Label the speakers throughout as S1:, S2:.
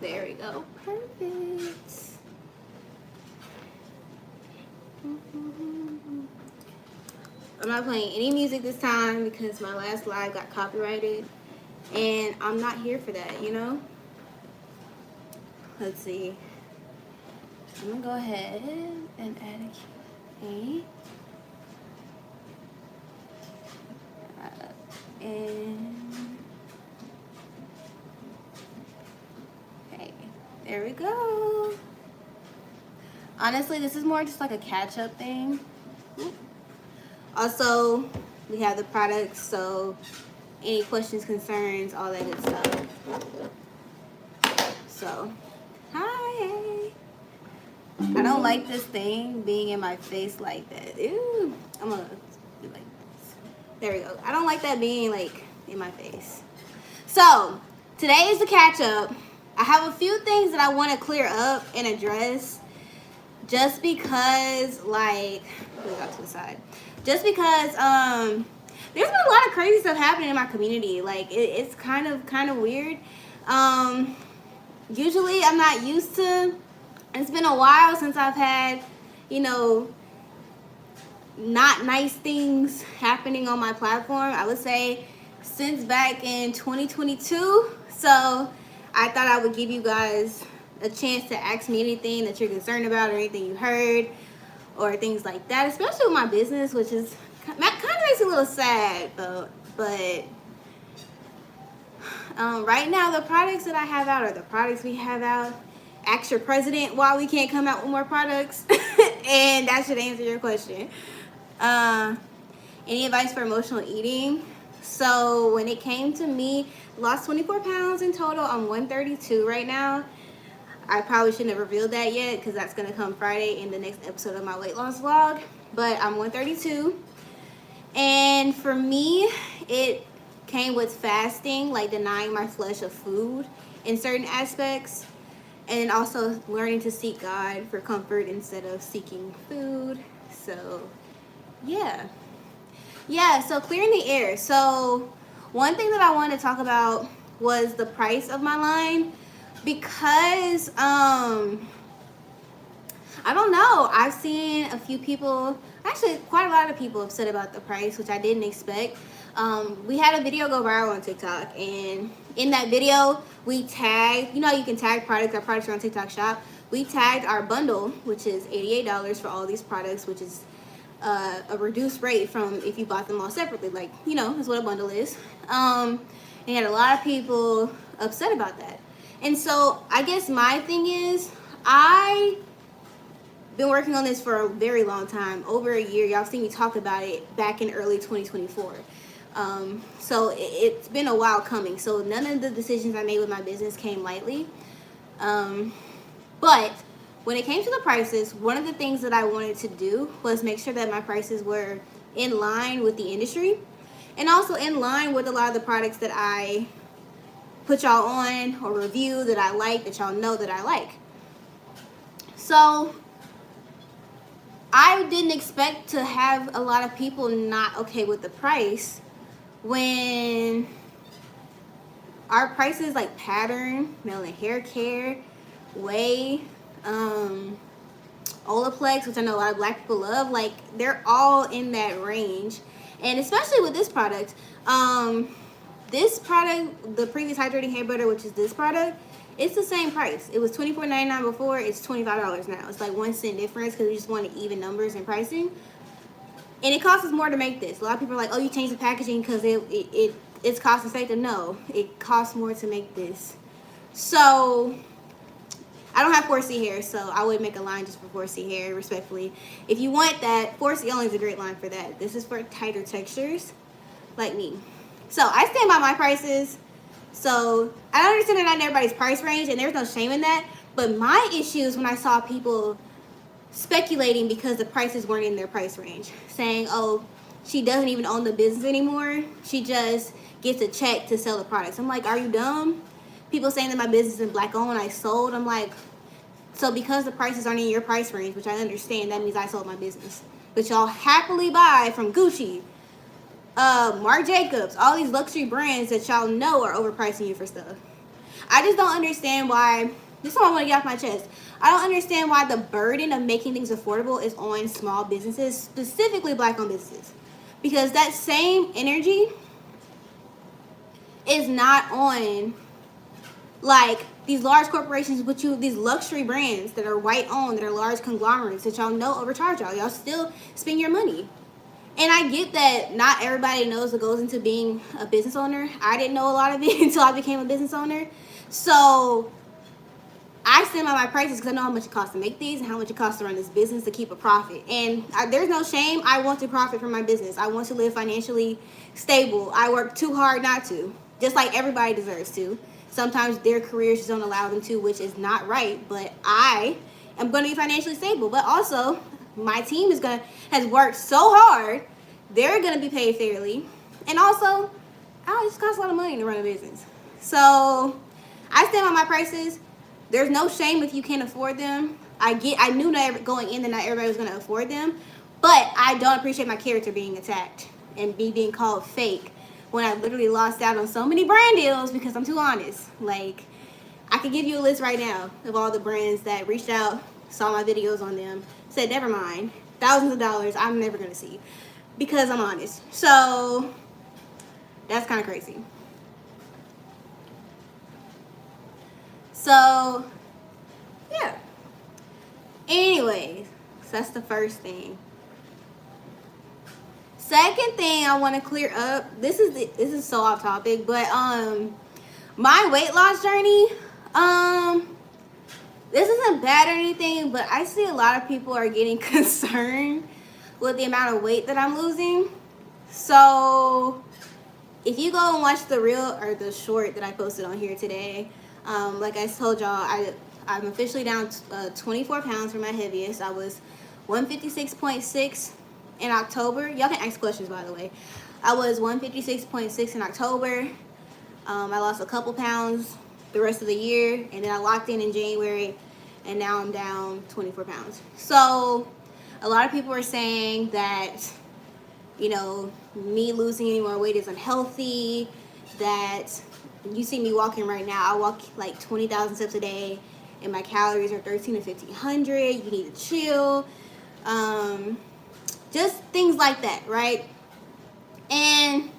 S1: There we go. Perfect. I'm not playing any music this time because my last live got copyrighted. And I'm not here for that, you know? Let's see. I'm going to go ahead and add a Q&A. And okay, there we go. Honestly, this is more just like a catch-up thing. Also, we have the products, so any questions, concerns, all that good stuff. So, hi. I don't like this thing being in my face like that. Ew. I'm gonna do like this. There we go. I don't like that being like in my face. So, today is the catch up. I have a few things that I want to clear up and address just because, like, put it out to the side. Just because there's been a lot of crazy stuff happening in my community. Like, it's kind of weird. Usually I'm not used to, it's been a while since I've had, you know, not nice things happening on my platform. I would say since back in 2022. So I thought I would give you guys a chance to ask me anything that you're concerned about or anything you heard or things like that, especially with my business, which is kind of makes me a little sad, but right now the products that I have out are the products we have out. Ask your president why we can't come out with more products and that should answer your question. Any advice for emotional eating? So when it came to me, lost 24 pounds in total. I'm 132 right now. I probably shouldn't have revealed that yet because that's going to come Friday in the next episode of my weight loss vlog. But I'm 132. And for me, it came with fasting, like denying my flesh of food in certain aspects. And also learning to seek God for comfort instead of seeking food. So, yeah. Yeah, so clearing the air. So, one thing that I wanted to talk about was the price of my line. Because, I don't know. I've seen a few people, actually quite a lot of people upset about the price, which I didn't expect. We had a video go viral on TikTok, and in that video, we tagged, you know how you can tag products, our products are on TikTok Shop. We tagged our bundle, which is $88 for all these products, which is a reduced rate from if you bought them all separately. Like, you know, that's what a bundle is. And had a lot of people upset about that. And so I guess my thing is, I've been working on this for a very long time, over a year. Y'all seen me talk about it back in early 2024. So it's been a while coming. So none of the decisions I made with my business came lightly. But when it came to the prices, one of the things that I wanted to do was make sure that my prices were in line with the industry and also in line with a lot of the products that I put y'all on or review that I like, that y'all know that I like. So I didn't expect to have a lot of people not okay with the price when our prices like Pattern, Nail and Hair Care, Way, Olaplex, which I know a lot of black people love, like they're all in that range. And especially with this product, the previous hydrating hair butter, which is this product, it's the same price. It was $24.99 before. It's $25 now. It's like 1 cent difference because we just wanted even numbers in pricing. And it costs us more to make this. A lot of people are like, oh, you changed the packaging because it's cost effective. No, it costs more to make this. So I don't have 4C hair, so I would make a line just for 4C hair, respectfully. If you want that, 4C only is a great line for that. This is for tighter textures, like me. So I stand by my prices. So I understand that not in everybody's price range, and there's no shame in that. But my issue is when I saw people speculating because the prices weren't in their price range, saying, oh, she doesn't even own the business anymore. She just gets a check to sell the products. I'm like, are you dumb? People saying that my business is black owned, I sold. I'm like, so because the prices aren't in your price range, which I understand, that means I sold my business. But y'all happily buy from Gucci, Marc Jacobs, all these luxury brands that y'all know are overpricing you for stuff. I just don't understand why. This is what I want to get off my chest. I don't understand why the burden of making things affordable is on small businesses, specifically Black-owned businesses, because that same energy is not on like these large corporations, but these luxury brands that are white owned, that are large conglomerates that y'all know overcharge y'all. Y'all still spend your money. And I get that not everybody knows what goes into being a business owner. I didn't know a lot of it until I became a business owner. So I stand by my prices because I know how much it costs to make these and how much it costs to run this business to keep a profit. And there's no shame. I want to profit from my business. I want to live financially stable. I work too hard not to, just like everybody deserves to. Sometimes their careers just don't allow them to, which is not right. But I am going to be financially stable. But also, my team has worked so hard. They're going to be paid fairly. And also, it just costs a lot of money to run a business. So I stand on my prices. There's no shame if you can't afford them. I knew going in that not everybody was going to afford them. But I don't appreciate my character being attacked and being called fake when I literally lost out on so many brand deals because I'm too honest. Like, I could give you a list right now of all the brands that reached out, saw my videos on them, said, never mind, thousands of dollars I'm never going to see because I'm honest. So that's kind of crazy. So, yeah. Anyways, so that's the first thing. Second thing I want to clear up. This is so off topic, but my weight loss journey. This isn't bad or anything, but I see a lot of people are getting concerned with the amount of weight that I'm losing. So if you go and watch the reel or the short that I posted on here today, like I told y'all, I'm officially down 24 pounds from my heaviest. I was 156.6 in October. Y'all can ask questions, by the way. I was 156.6 in October. I lost a couple pounds the rest of the year, and then I locked in January, and now I'm down 24 pounds. So a lot of people are saying that, you know, me losing any more weight is unhealthy, that you see me walking right now, I walk like 20,000 steps a day, and my calories are 1,300 to 1,500. You need to chill. Just things like that, right? And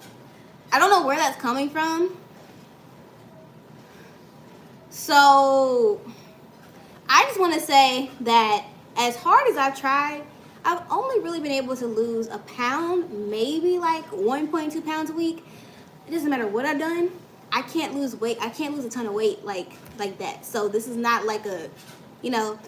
S1: I don't know where that's coming from. So I just want to say that as hard as I've tried, I've only really been able to lose a pound, maybe like 1.2 pounds a week. It doesn't matter what I've done. I can't lose weight. I can't lose a ton of weight like that. So this is not like a, you know.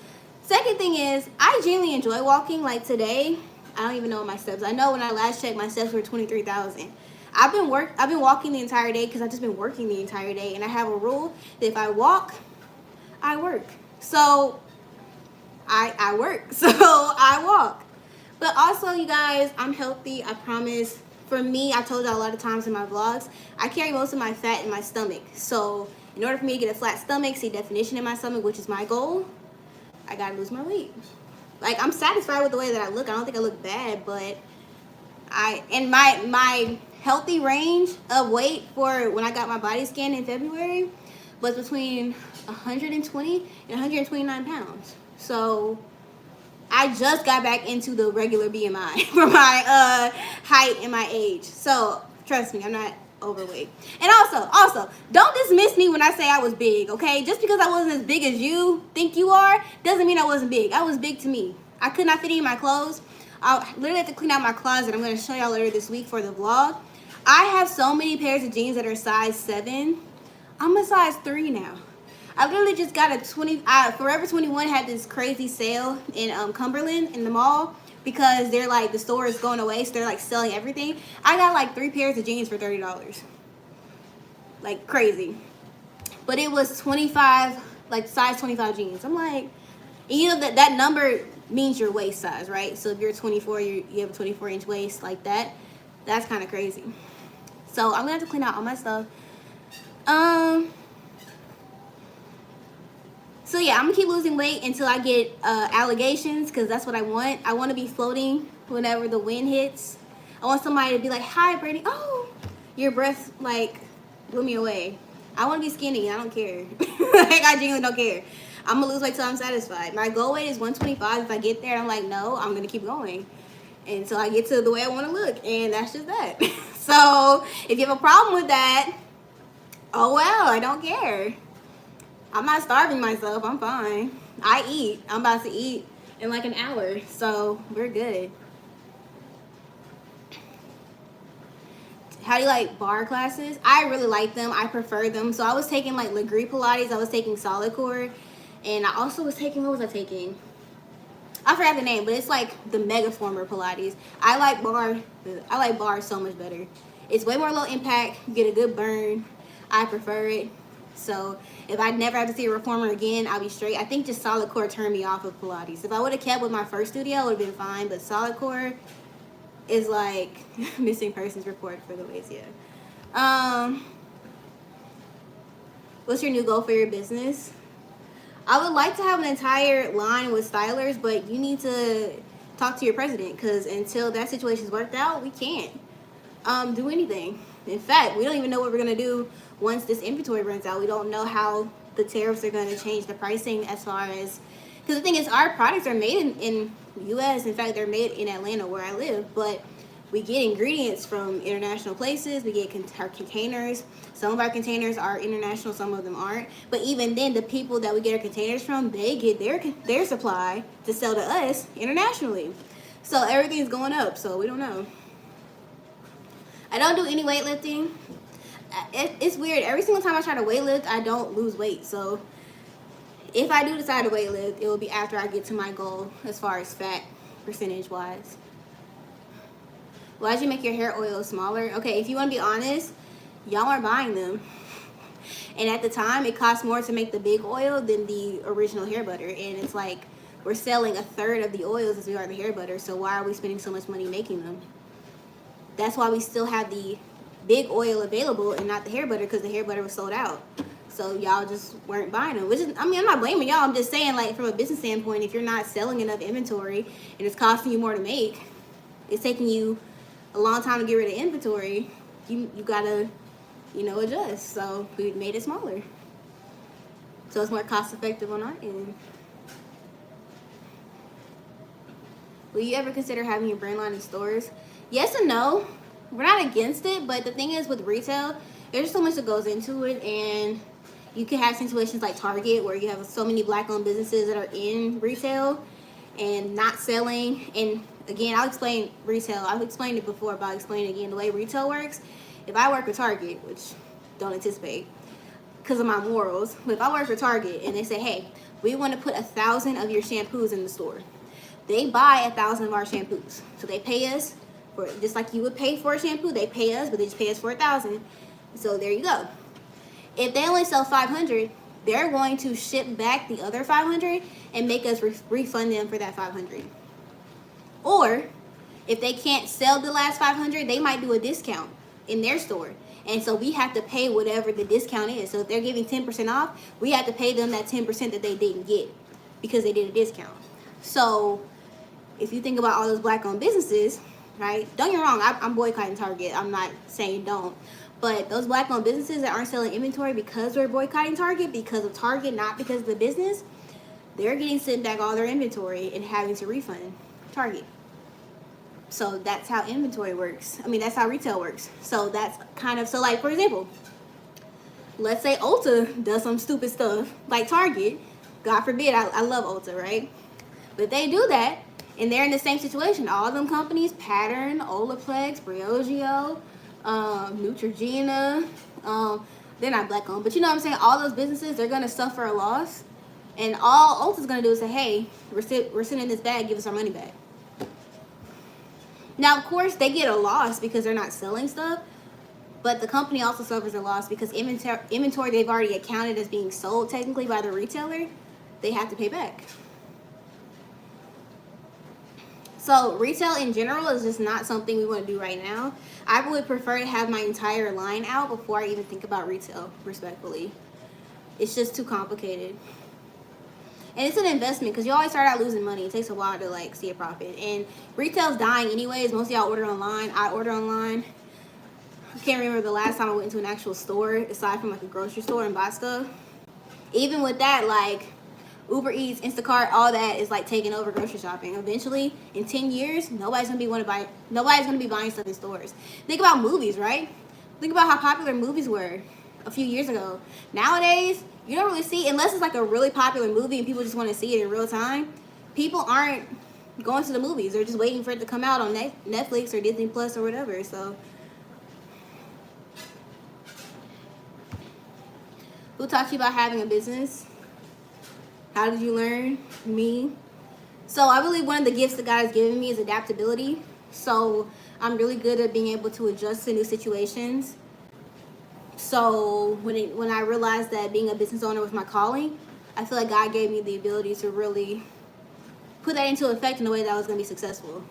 S1: Second thing is, I genuinely enjoy walking. Like today, I don't even know my steps. I know when I last checked, my steps were 23,000. I've been walking the entire day because I've just been working the entire day. And I have a rule that if I walk, I work. So I work. So I walk. But also, you guys, I'm healthy. I promise. For me, I told y'all a lot of times in my vlogs, I carry most of my fat in my stomach. So in order for me to get a flat stomach, see definition in my stomach, which is my goal, I gotta lose my weight. Like, I'm satisfied with the way that I look. I don't think I look bad, but my healthy range of weight for when I got my body scan in February was between 120 and 129 pounds. So I just got back into the regular BMI for my height and my age. So trust me, I'm not overweight. And also, don't dismiss me when I say I was big, okay? Just because I wasn't as big as you think you are doesn't mean I wasn't big. I was big to me. I could not fit in my clothes. I literally have to clean out my closet. I'm going to show y'all later this week for the vlog. I have so many pairs of jeans that are size 7. I'm a size 3 now. I literally just got a Forever 21 had this crazy sale in Cumberland in the mall because they're like, the store is going away, so they're like selling everything. I got like 3 pairs of jeans for $30. Like crazy. But it was 25, like size 25 jeans. I'm like, you know that number means your waist size, right? So if you're 24, you have a 24-inch waist like that. That's kind of crazy. So I'm gonna have to clean out all my stuff. So yeah, I'm gonna keep losing weight until I get allegations, because that's what I want. I want to be floating whenever the wind hits. I want somebody to be like, "Hi, Brittany." Oh, your breath like blew me away. I want to be skinny. I don't care. Like, I genuinely don't care. I'm going to lose weight till I'm satisfied. My goal weight is 125. If I get there, I'm like, no, I'm going to keep going until I get to the way I want to look. And that's just that. So if you have a problem with that, oh well, I don't care. I'm not starving myself. I'm fine. I eat. I'm about to eat in like an hour. So we're good. How do you like barre classes? I really like them. I prefer them. So I was taking like Legree Pilates. I was taking Solid Core. And I also was taking, what was I taking? I forgot the name, but it's like the Mega Former Pilates. I like barre so much better. It's way more low impact. You get a good burn. I prefer it. So if I never have to see a reformer again, I'll be straight. I think just Solid Core turned me off of Pilates. If I would have kept with my first studio, it would have been fine. But Solid Core is like missing persons report for the waist, yeah. What's your new goal for your business? I would like to have an entire line with stylers, but you need to talk to your president, because until that situation's worked out, we can't do anything. In fact, we don't even know what we're going to do once this inventory runs out. We don't know how the tariffs are going to change the pricing as far as, because the thing is, our products are made in the U.S. In fact, they're made in Atlanta where I live, but we get ingredients from international places. We get our containers. Some of our containers are international, some of them aren't. But even then, the people that we get our containers from, they get their supply to sell to us internationally. So everything's going up, so we don't know. I don't do any weightlifting. It's weird. Every single time I try to weightlift, I don't lose weight. So if I do decide to weightlift, it will be after I get to my goal as far as fat percentage-wise. Why'd you make your hair oil smaller? Okay, if you want to be honest, y'all are buying them. And at the time, it cost more to make the big oil than the original hair butter. And it's like, we're selling a third of the oils as we are the hair butter. So why are we spending so much money making them? That's why we still have the big oil available and not the hair butter, because the hair butter was sold out. So y'all just weren't buying them. Which is, I mean, I'm not blaming y'all. I'm just saying, like, from a business standpoint, if you're not selling enough inventory and it's costing you more to make, it's taking you a long time to get rid of inventory, you gotta, adjust. So we made it smaller, so it's more cost effective on our end. Will you ever consider having your brand line in stores? Yes and no. We're not against it, but the thing is, with retail, there's so much that goes into it, and you can have situations like Target where you have so many black-owned businesses that are in retail and not selling. And again, I'll explain retail. I've explained it before, but I'll explain it again. The way retail works, if I work with Target, which don't anticipate because of my morals, but if I work for Target and they say, hey, we want to put 1,000 of your shampoos in the store, they buy 1,000 of our shampoos. So they pay us for, just like you would pay for a shampoo, they pay us, but they just pay us for 1,000. So there you go. If they only sell 500, they're going to ship back the other 500 and make us refund them for that 500. Or if they can't sell the last 500, they might do a discount in their store. And so we have to pay whatever the discount is. So if they're giving 10% off, we have to pay them that 10% that they didn't get because they did a discount. So if you think about all those black-owned businesses, right? Don't get me wrong, I'm boycotting Target. I'm not saying don't. But those black-owned businesses that aren't selling inventory because they're boycotting Target, because of Target, not because of the business, they're getting sent back all their inventory and having to refund Target. So that's how inventory works. I mean, that's how retail works. So that's kind of, so like, for example, let's say Ulta does some stupid stuff like Target. God forbid, I love Ulta, right? But they do that, and they're in the same situation. All them companies, Pattern, Olaplex, Briogeo, Neutrogena, they're not black owned, but you know what I'm saying? All those businesses, they're going to suffer a loss. And all Ulta's going to do is say, hey, we're sending this bag, give us our money back. Now, of course, they get a loss because they're not selling stuff, but the company also suffers a loss because inventory they've already accounted as being sold technically by the retailer, they have to pay back. So retail in general is just not something we want to do right now. I would prefer to have my entire line out before I even think about retail, respectfully. It's just too complicated. And it's an investment because you always start out losing money. It takes a while to like see a profit. And retail's dying anyways. Most of y'all order online. I order online. can't remember the last time I went into an actual store aside from like a grocery store and bought stuff. Even with that, like Uber Eats, Instacart, all that is like taking over grocery shopping. Eventually, in 10 years, nobody's gonna be buying stuff in stores. Think about movies, right? Think about how popular movies were a few years ago. Nowadays, you don't really see, unless it's like a really popular movie and people just want to see it in real time. People aren't going to the movies. They're just waiting for it to come out on Netflix or Disney Plus or whatever. So, who taught you about having a business? How did you learn? Me. So I believe one of the gifts that God has given me is adaptability. So I'm really good at being able to adjust to new situations. So when I realized that being a business owner was my calling, I feel like God gave me the ability to really put that into effect in a way that I was going to be successful.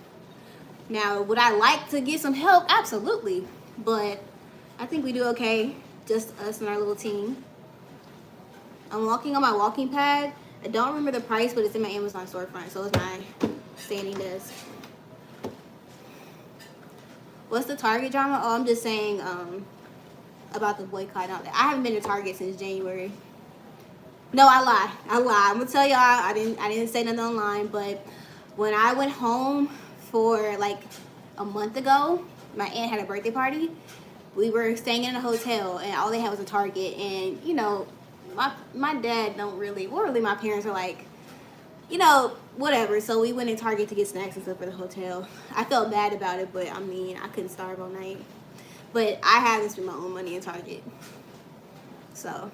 S1: Now, would I like to get some help? Absolutely. But I think we do okay, just us and our little team. I'm walking on my walking pad. I don't remember the price, but it's in my Amazon storefront, so it's my standing desk. What's the Target drama? Oh, I'm just saying about the boycott. I haven't been to Target since January. No, I lie. I'm gonna tell y'all I didn't say nothing online, but when I went home for like a month ago, my aunt had a birthday party. We were staying in a hotel, and all they had was a Target, and you know, my dad don't really, or really my parents are like, you know, whatever. So we went in Target to get snacks and stuff for the hotel. I felt bad about it, but I mean, I couldn't starve all night. But I haven't spent my own money in Target. So,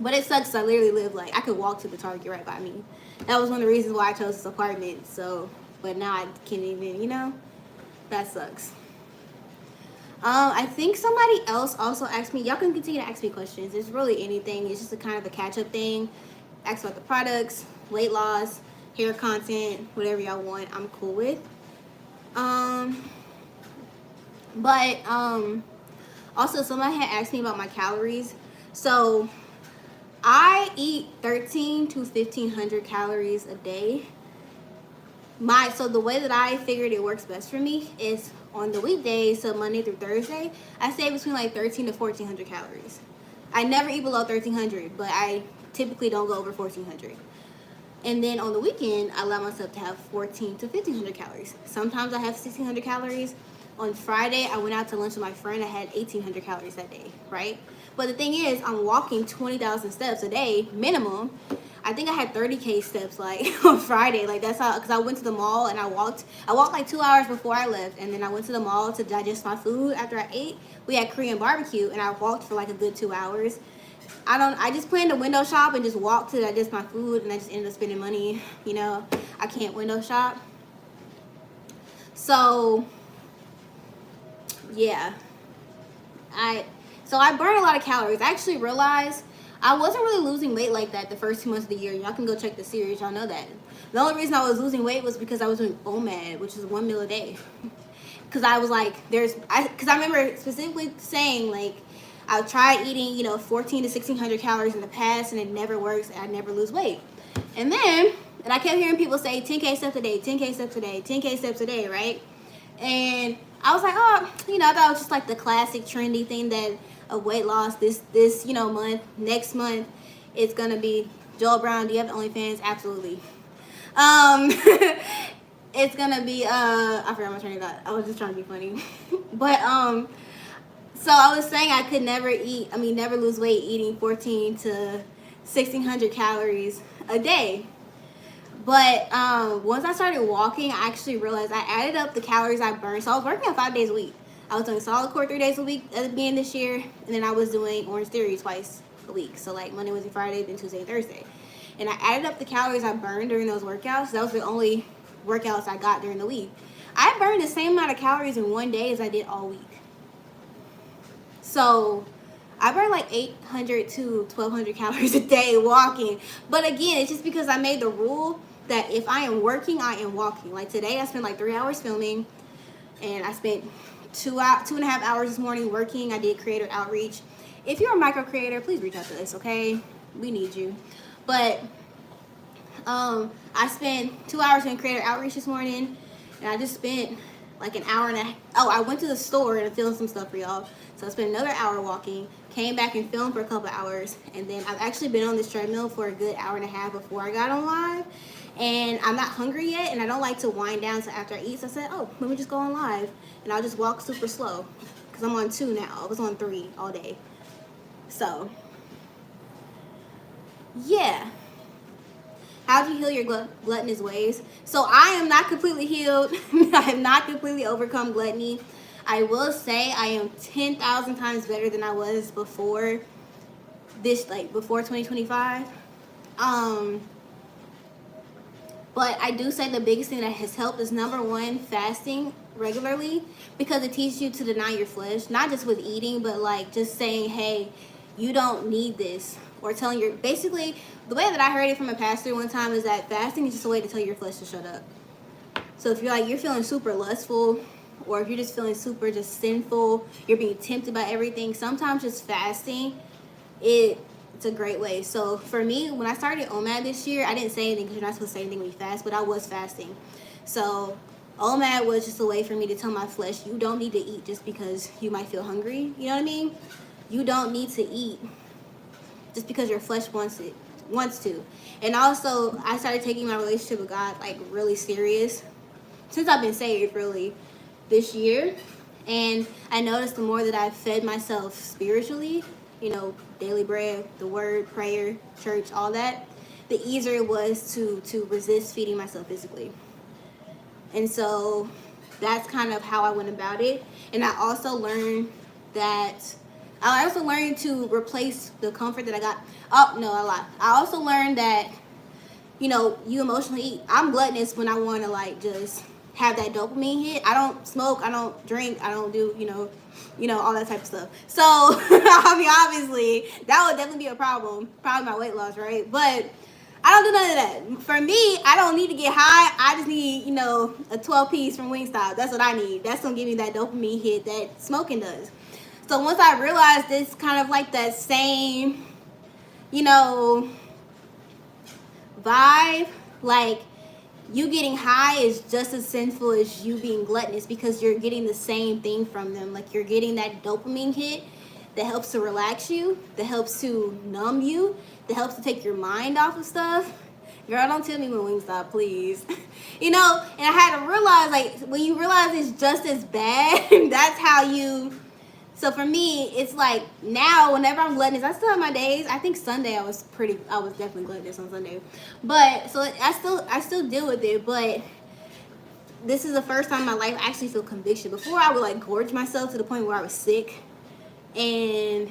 S1: but it sucks. I literally live like, I could walk to the Target right by me. That was one of the reasons why I chose this apartment. So, but now I can't even, you know, that sucks. I think somebody else also asked me, y'all can continue to ask me questions. It's really anything. It's just a kind of a catch-up thing. Ask about the products, weight loss, hair content, whatever y'all want, I'm cool with. Also somebody had asked me about my calories. So I eat 13 to 1500 calories a day. So the way that I figured it works best for me is on the weekdays, so Monday through Thursday, I stay between like 13 to 1400 calories. I never eat below 1300, but I typically don't go over 1400. And then on the weekend, I allow myself to have 14 to 1500 calories. Sometimes I have 1600 calories. On Friday, I went out to lunch with my friend. I had 1800 calories that day, right? But the thing is, I'm walking 20,000 steps a day, minimum. I think I had 30K steps like on Friday. Like that's how, because I went to the mall and I walked like 2 hours before I left. And then I went to the mall to digest my food after I ate. We had Korean barbecue and I walked for like a good 2 hours. I just planned to window shop and just walk to digest my food, and I just ended up spending money. You know, I can't window shop. So yeah, I burn a lot of calories. I actually realized I wasn't really losing weight like that the first 2 months of the year. Y'all can go check the series. Y'all know that. The only reason I was losing weight was because I was doing OMAD, which is 1 meal a day. Because I was like, because I remember specifically saying, like, I've tried eating, you know, 14 to 1600 calories in the past, and it never works, and I never lose weight. And I kept hearing people say 10K steps a day, 10K steps a day, 10K steps a day, right? And I was like, oh, you know, I thought it was just like the classic trendy thing that of weight loss this you know month. Next month it's gonna be Joel Brown, do you have OnlyFans? Absolutely. It's gonna be I forgot my train of thought. I was just trying to be funny. But so I was saying I could never lose weight eating 14 to 1600 calories a day. But once I started walking, I actually realized I added up the calories I burned. So I was working out 5 days a week. I was doing solid core 3 days a week at the beginning of this year, and then I was doing Orange Theory twice a week. So like Monday, Wednesday, Friday, then Tuesday and Thursday. And I added up the calories I burned during those workouts. That was the only workouts I got during the week. I burned the same amount of calories in 1 day as I did all week. So I burn like 800 to 1200 calories a day walking. But again, it's just because I made the rule that if I am working, I am walking. Like today, I spent like 3 hours filming, and I spent 2.5 hours this morning working. I did creator outreach. If you're a micro creator, please reach out to us, okay? We need you. But I spent 2 hours in creator outreach this morning, and I just spent like an hour and a. Oh, I went to the store and filmed some stuff for y'all. So I spent another hour walking. Came back and filmed for a couple hours, and then I've actually been on this treadmill for a good hour and a half before I got on live. And I'm not hungry yet, and I don't like to wind down until after I eat. So I said, oh, let me just go on live, and I'll just walk super slow because I'm on 2 now. I was on 3 all day. So yeah. How do you heal your gluttonous ways? So I am not completely healed. I have not completely overcome gluttony. I will say I am 10,000 times better than I was before this, like before 2025. But I do say the biggest thing that has helped is number 1, fasting regularly, because it teaches you to deny your flesh, not just with eating, but like just saying, hey, you don't need this, or telling your, basically the way that I heard it from a pastor one time is that fasting is just a way to tell your flesh to shut up. So if you're feeling super lustful, or if you're just feeling super just sinful, you're being tempted by everything, sometimes just fasting, it's a great way. So for me, when I started OMAD this year, I didn't say anything because you're not supposed to say anything when you fast, but I was fasting. So OMAD was just a way for me to tell my flesh, you don't need to eat just because you might feel hungry. You know what I mean? You don't need to eat just because your flesh wants to. And also, I started taking my relationship with God like really serious since I've been saved, really, this year. And I noticed the more that I fed myself spiritually, daily bread, the word, prayer, church, all that, the easier it was to resist feeding myself physically. And so that's kind of how I went about it. And I also learned to replace the comfort that I got. Oh, no, I lied. I also learned that, you emotionally eat. I'm gluttonous when I want to like just have that dopamine hit. I don't smoke, I don't drink, I don't do, all that type of stuff. So, I mean, obviously, that would definitely be a problem. Probably my weight loss, right? But I don't do none of that. For me, I don't need to get high. I just need, a 12-piece from Wingstop. That's what I need. That's going to give me that dopamine hit that smoking does. So once I realized this kind of like that same, vibe, like you getting high is just as sinful as you being gluttonous, because you're getting the same thing from them. Like you're getting that dopamine hit that helps to relax you, that helps to numb you, that helps to take your mind off of stuff. Girl, don't tell me when Wingstop, please. And I had to realize, like, when you realize it's just as bad, that's how you... So for me, it's like now whenever I'm gluttonous, I still have my days. I think Sunday I was definitely gluttonous on Sunday. But so I still deal with it, but this is the first time in my life I actually feel conviction. Before I would like gorge myself to the point where I was sick and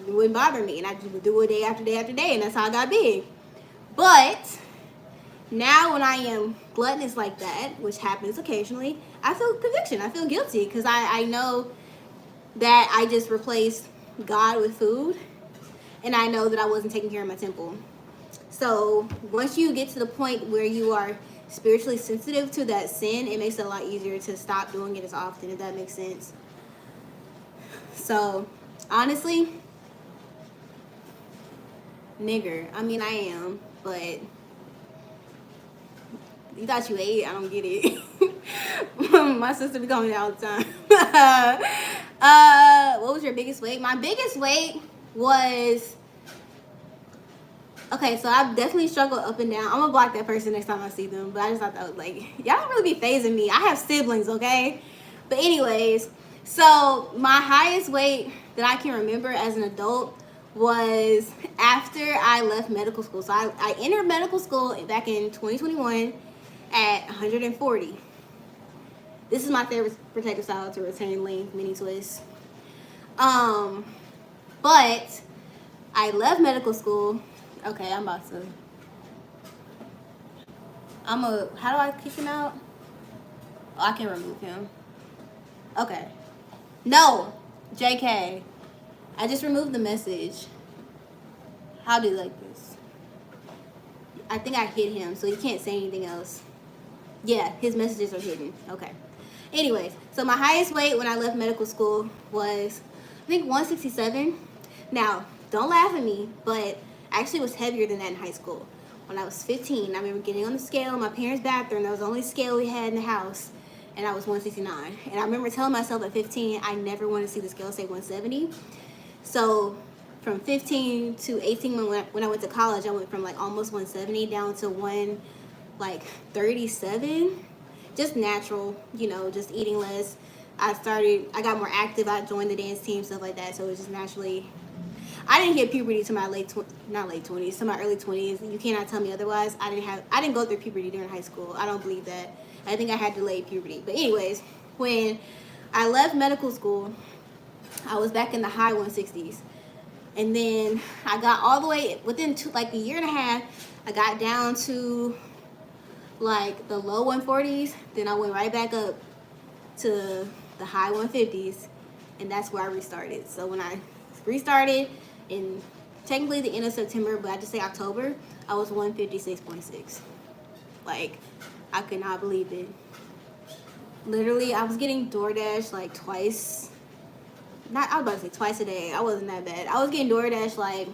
S1: it wouldn't bother me, and I just would do it day after day after day, and that's how I got big. But now when I am gluttonous like that, which happens occasionally, I feel conviction. I feel guilty because I know that I just replaced God with food, and I know that I wasn't taking care of my temple. So once you get to the point where you are spiritually sensitive to that sin, it makes it a lot easier to stop doing it as often, if that makes sense. So honestly, nigger, I mean I am, but you thought you ate, I don't get it. My sister be calling me all the time. What was your biggest weight? My biggest weight was... Okay, so I've definitely struggled up and down. I'm gonna block that person next time I see them, but I just thought that was like, y'all don't really be phasing me. I have siblings, okay? But anyways, so my highest weight that I can remember as an adult was after I left medical school. So I entered medical school back in 2021 at 140. This is my favorite protective style to retain length, mini twist. But I left medical school. Okay, how do I kick him out? Oh, I can remove him. Okay. No, JK. I just removed the message. How do you like this? I think I hid him, so he can't say anything else. Yeah, his messages are hidden. Okay. Anyways, so my highest weight when I left medical school was, I think, 167. Now, don't laugh at me, but I actually was heavier than that in high school. When I was 15, I remember getting on the scale in my parents' bathroom. That was the only scale we had in the house. and I was 169. And I remember telling myself at 15, I never want to see the scale say 170. So from 15 to 18, when I went to college, I went from like almost 170 down to 137. Just natural, you know, just eating less. I got more active. I joined the dance team, stuff like that. So it was just naturally. I didn't hit puberty to my not late 20s, to my early 20s. You cannot tell me otherwise. I didn't go through puberty during high school. I don't believe that. I think I had delayed puberty. But anyways, when I left medical school, I was back in the high 160s. And then I got all the way, within a year and a half, I got down to like the low 140s. Then I went right back up to the high 150s. And that's where I restarted. So when I restarted in technically the end of September, but I just say October, I was 156.6. Like, I could not believe it. Literally, I was getting DoorDash like twice. I was about to say twice a day. I wasn't that bad. I was getting DoorDash like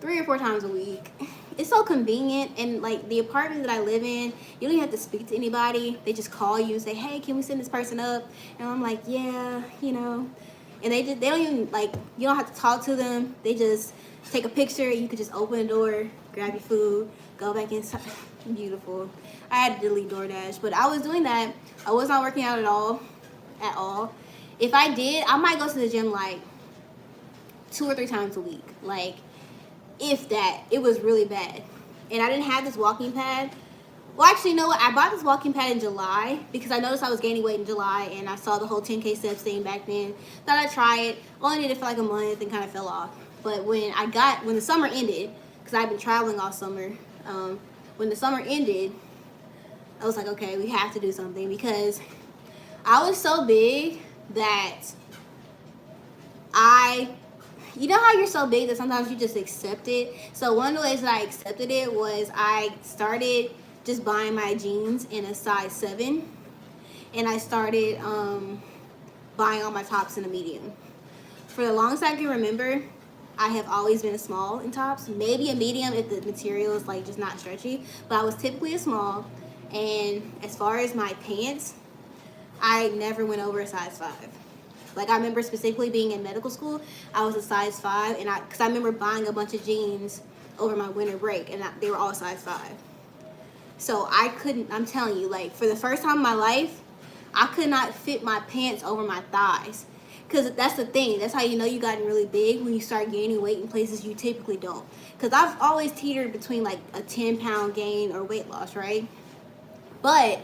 S1: 3 or 4 times a week. It's so convenient, and like the apartment that I live in, you don't even have to speak to anybody. They just call you and say, hey, can we send this person up? And I'm like, yeah, you know. And they don't even, like, you don't have to talk to them. They just take a picture. You could just open the door, grab your food, go back inside. Beautiful. I had to delete DoorDash, but I was doing that. I was not working out at all. If I did, I might go to the gym like 2 or 3 times a week. Like, if that. It was really bad. And I didn't have this walking pad. Well, actually, you know what? I bought this walking pad in July because I noticed I was gaining weight in July, and I saw the whole 10K steps thing back then. Thought I'd try it. Only did it for like a month and kind of fell off. But when the summer ended, because I've been traveling all summer, when the summer ended, I was like, okay, we have to do something, because I was so big that you know how you're so big that sometimes you just accept it? So one of the ways that I accepted it was I started just buying my jeans in a size 7, and I started buying all my tops in a medium. For the longest I can remember, I have always been a small in tops, maybe a medium if the material is like just not stretchy, but I was typically a small. And as far as my pants, I never went over a size 5. Like, I remember specifically being in medical school, I was a size 5, and because I remember buying a bunch of jeans over my winter break, and they were all size 5. So I'm telling you, like, for the first time in my life, I could not fit my pants over my thighs. Because that's the thing. That's how you know you gotten really big, when you start gaining weight in places you typically don't. Because I've always teetered between, like, a 10-pound gain or weight loss, right? But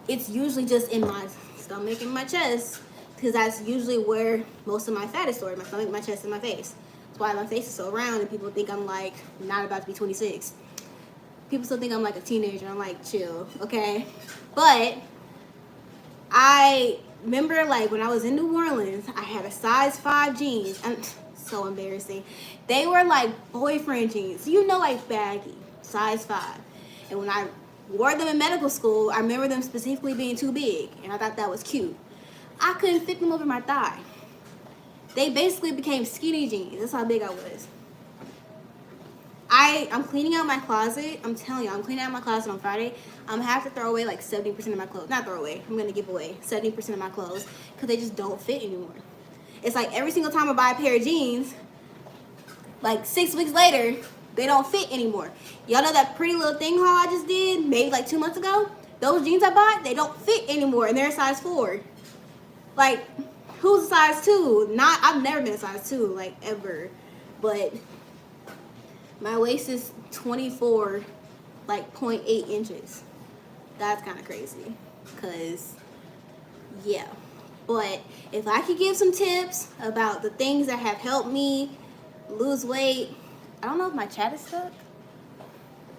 S1: it's usually just in my stomach and my chest, because that's usually where most of my fat is stored. My stomach, my chest, and my face. That's why my face is so round, and people think I'm, like, not about to be 26. People still think I'm like a teenager. I'm like, chill, okay? But I remember, like, when I was in New Orleans, I had a size 5 jeans. And so embarrassing. They were like boyfriend jeans. You know, like baggy, size 5. And when I wore them in medical school, I remember them specifically being too big. And I thought that was cute. I couldn't fit them over my thigh. They basically became skinny jeans. That's how big I was. I'm cleaning out my closet. I'm telling you, I'm cleaning out my closet on Friday. I'm going to have to throw away like 70% of my clothes. Not throw away. I'm going to give away 70% of my clothes because they just don't fit anymore. It's like every single time I buy a pair of jeans, like 6 weeks later, they don't fit anymore. Y'all know that Pretty Little Thing haul I just did maybe like 2 months ago? Those jeans I bought, they don't fit anymore, and they're a size 4. Like, who's a size 2? I've never been a size 2, like, ever. But my waist is 24, like 0.8 inches. That's kind of crazy. Because, yeah. But if I could give some tips about the things that have helped me lose weight. I don't know if my chat is stuck.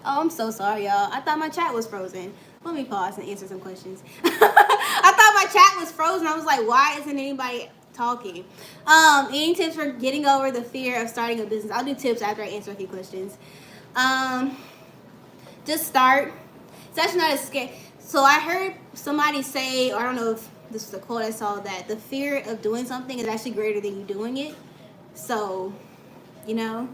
S1: Oh, I'm so sorry, y'all. I thought my chat was frozen. Let me pause and answer some questions. I thought my chat was frozen. I was like, why isn't anybody talking? Any tips for getting over the fear of starting a business? I'll do tips after I answer a few questions. Just start. It's actually not as scary. So I heard somebody say, or I don't know if this was a quote I saw, that the fear of doing something is actually greater than you doing it. So, you know.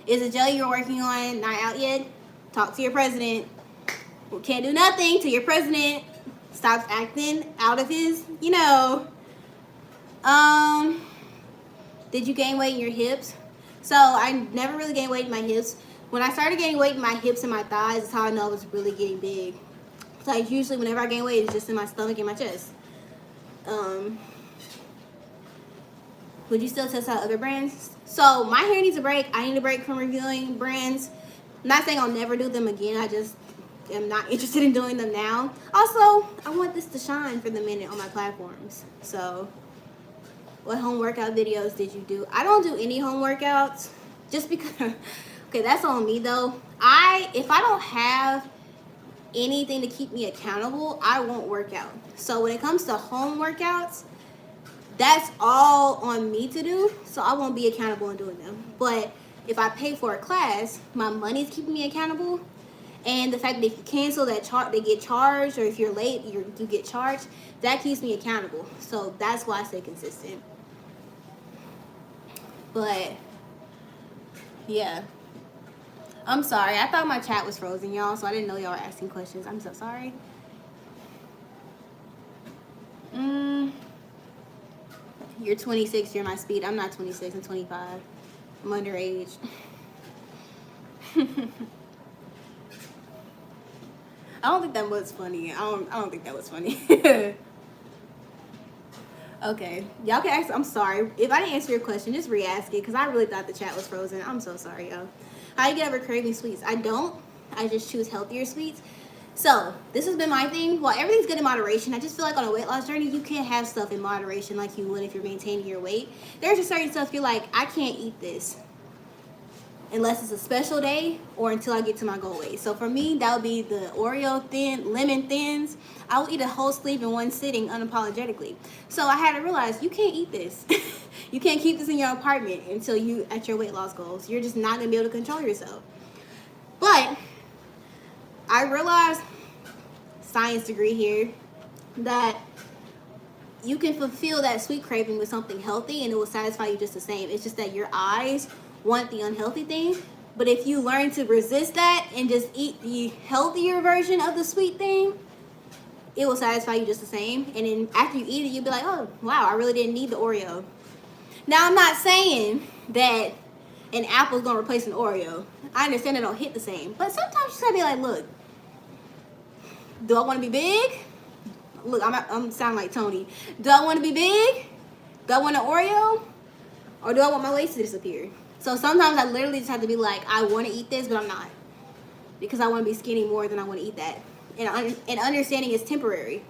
S1: Is the jelly you're working on not out yet? Talk to your president. can't do nothing till your president stops acting out of his, did you gain weight in your hips? So I never really gained weight in my hips. When I started gaining weight in my hips and my thighs, is how I know I was really getting big. So usually whenever I gain weight, it's just in my stomach and my chest. Would you still test out other brands? So my hair needs a break. I need a break from reviewing brands. I'm not saying I'll never do them again. I just am not interested in doing them now. Also, I want this to shine for the minute on my platforms. So what home workout videos did you do? I don't do any home workouts just because, okay, that's on me though. If I don't have anything to keep me accountable, I won't work out. So when it comes to home workouts, that's all on me to do, so I won't be accountable in doing them. But if I pay for a class, my money's keeping me accountable, and the fact that if you cancel that they get charged, or if you're late, you get charged, that keeps me accountable. So that's why I stay consistent. But yeah, I'm sorry. I thought my chat was frozen, y'all, so I didn't know y'all were asking questions. I'm so sorry. You're 26, you're my speed. I'm not 26, I'm 25. I'm underage. I don't think that was funny. I don't think that was funny. Okay. Y'all can ask. I'm sorry. If I didn't answer your question, just re-ask it, because I really thought the chat was frozen. I'm so sorry, y'all. How do you get over craving sweets? I don't. I just choose healthier sweets. So this has been my thing. Well, everything's good in moderation. I just feel like on a weight loss journey, you can't have stuff in moderation like you would if you're maintaining your weight. There's just certain stuff you're like, I can't eat this unless it's a special day or until I get to my goal weight. So for me, that would be the Oreo lemon thins. I will eat a whole sleeve in one sitting unapologetically. So I had to realize you can't eat this. You can't keep this in your apartment until you at your weight loss goals. You're just not gonna be able to control yourself. But I realized, science degree here, that you can fulfill that sweet craving with something healthy and it will satisfy you just the same. It's just that your eyes want the unhealthy thing. But if you learn to resist that and just eat the healthier version of the sweet thing, it will satisfy you just the same. And then after you eat it, you'll be like, oh, wow, I really didn't need the Oreo. Now, I'm not saying that an apple is going to replace an Oreo. I understand it don't hit the same. But sometimes you just got to be like, look, do I want to be big? Look, I'm sounding like Tony. Do I want to be big? Do I want an Oreo? Or do I want my waist to disappear? So sometimes I literally just have to be like, I want to eat this, but I'm not. Because I want to be skinny more than I want to eat that. And understanding is temporary.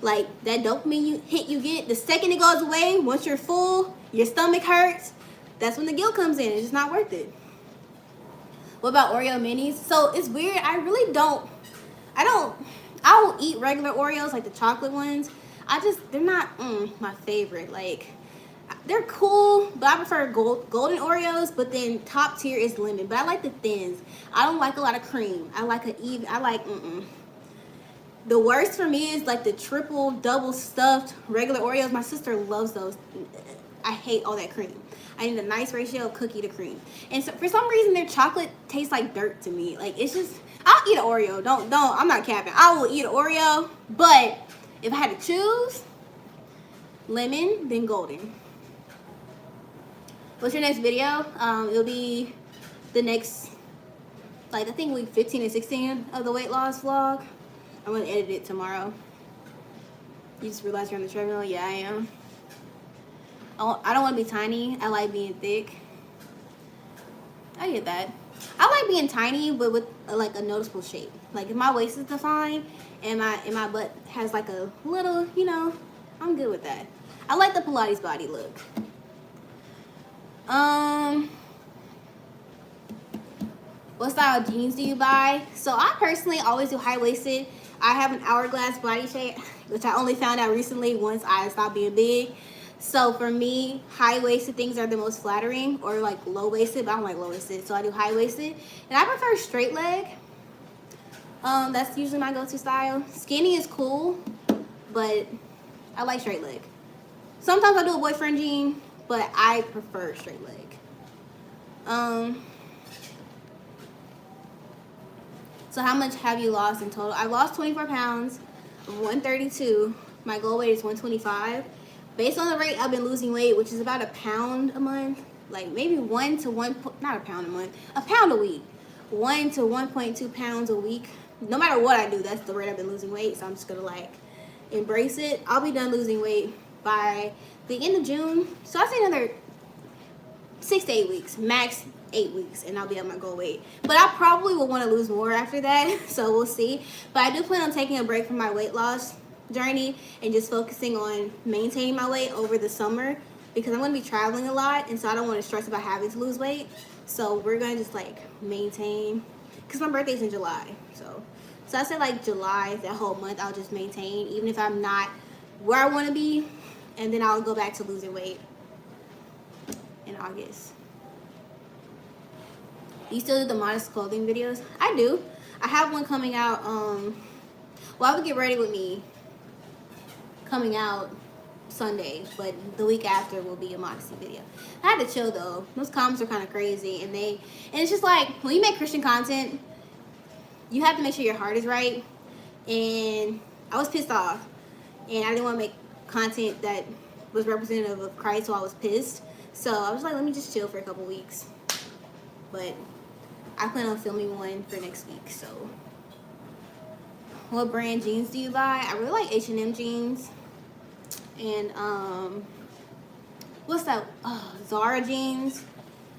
S1: Like, that dopamine hit you get, the second it goes away, once you're full, your stomach hurts, that's when the guilt comes in. It's just not worth it. What about Oreo minis? So it's weird. I will eat regular Oreos, like the chocolate ones. They're not my favorite. Like, they're cool, but I prefer golden Oreos, but then top tier is lemon. But I like the thins. I don't like a lot of cream. The worst for me is like the triple, double stuffed regular Oreos. My sister loves those. I hate all that cream. I need a nice ratio of cookie to cream. And so for some reason, their chocolate tastes like dirt to me. Like, it's just, I'll eat an Oreo. I'm not capping. I will eat an Oreo. But if I had to choose, lemon, then golden. What's your next video? It'll be the next, like, I think week 15 and 16 of the weight loss vlog. I'm going to edit it tomorrow. You just realized you're on the treadmill? Yeah, I am. I don't want to be tiny. I like being thick. I get that. I like being tiny, but with like a noticeable shape. Like, if my waist is defined and my butt has like a little, I'm good with that. I like the Pilates body look. What style of jeans do you buy? So I personally always do high-waisted. I have an hourglass body shape, which I only found out recently once I stopped being big. So for me, high-waisted things are the most flattering, or like low-waisted, but I don't like low-waisted, so I do high-waisted. And I prefer straight leg. That's usually my go-to style. Skinny is cool, but I like straight leg. Sometimes I do a boyfriend jean, but I prefer straight leg. So how much have you lost in total? I lost 24 pounds, 132. My goal weight is 125. Based on the rate I've been losing weight, which is about a pound a month, like maybe not a pound a month, a pound a week, 1 to 1.2 pounds a week. No matter what I do, that's the rate I've been losing weight. So I'm just gonna like embrace it. I'll be done losing weight by the end of June. So I say another 6 to 8 weeks, max 8 weeks, and I'll be at my goal weight. But I probably will want to lose more after that, so we'll see. But I do plan on taking a break from my weight loss journey and just focusing on maintaining my weight over the summer, because I'm going to be traveling a lot, and so I don't want to stress about having to lose weight. So we're going to just like maintain, because my birthday's in July. So I say like July, that whole month, I'll just maintain, even if I'm not where I want to be, and then I'll go back to losing weight in August. Do you still do the modest clothing videos? I do. I have one coming out, well, I would get ready with me coming out Sunday, but the week after will be a modesty video. I had to chill though. Those comments are kind of crazy, and it's just like, when you make Christian content, you have to make sure your heart is right. And I was pissed off, and I didn't want to make content that was representative of Christ, so I was pissed. So I was like, let me just chill for a couple weeks. But I plan on filming one for next week. So what brand jeans do you buy? I really like H&M jeans. And what's that? Zara jeans.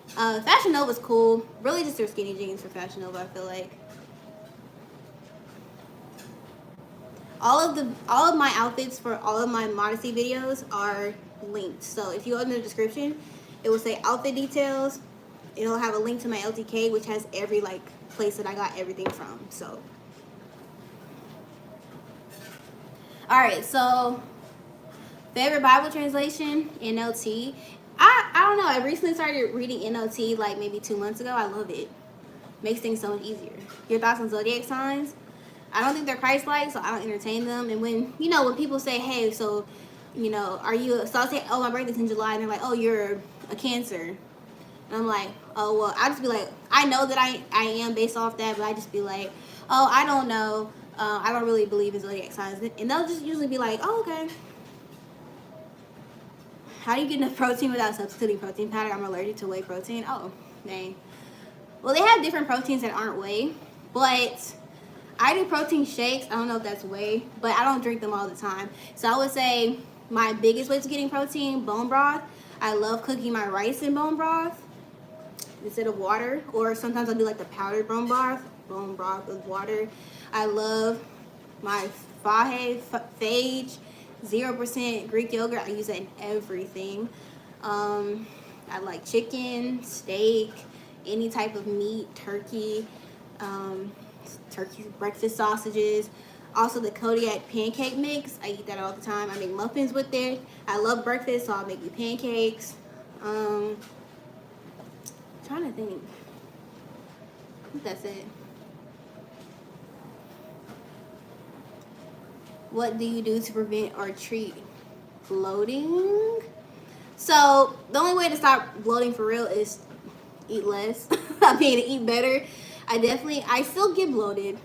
S1: Fashion Nova's cool. Really just their skinny jeans for Fashion Nova, I feel like. All of my outfits for all of my modesty videos are linked. So if you go in the description, it will say outfit details. It'll have a link to my LTK, which has every like place that I got everything from. So alright, so favorite Bible translation, NLT. I don't know, I recently started reading NLT like maybe 2 months ago. I love it. Makes things so much easier. Your thoughts on zodiac signs? I don't think they're Christ-like, so I don't entertain them. And when people say, hey, so, are you, so I'll say, oh, my birthday's in July, and they're like, oh, you're a Cancer. And I'm like, oh, well, I just be like, I know that I am based off that, but I just be like, oh, I don't know. I don't really believe in zodiac signs. And they'll just usually be like, oh, okay. How do you get enough protein without substituting protein powder? I'm allergic to whey protein. Oh, dang. Well, they have different proteins that aren't whey, but I do protein shakes. I don't know if that's whey, but I don't drink them all the time. So I would say my biggest way to getting protein, bone broth. I love cooking my rice in bone broth instead of water, or sometimes I'll do like the powdered bone broth with water. I love my phage, 0% Greek yogurt. I use that in everything. I like chicken, steak, any type of meat, turkey, breakfast sausages. Also the Kodiak pancake mix. I eat that all the time. I make muffins with it. I love breakfast, so I'll make me pancakes. Trying to think. I think that's it. What do you do to prevent or treat bloating? So the only way to stop bloating for real is eat less. I mean, eat better. I still get bloated.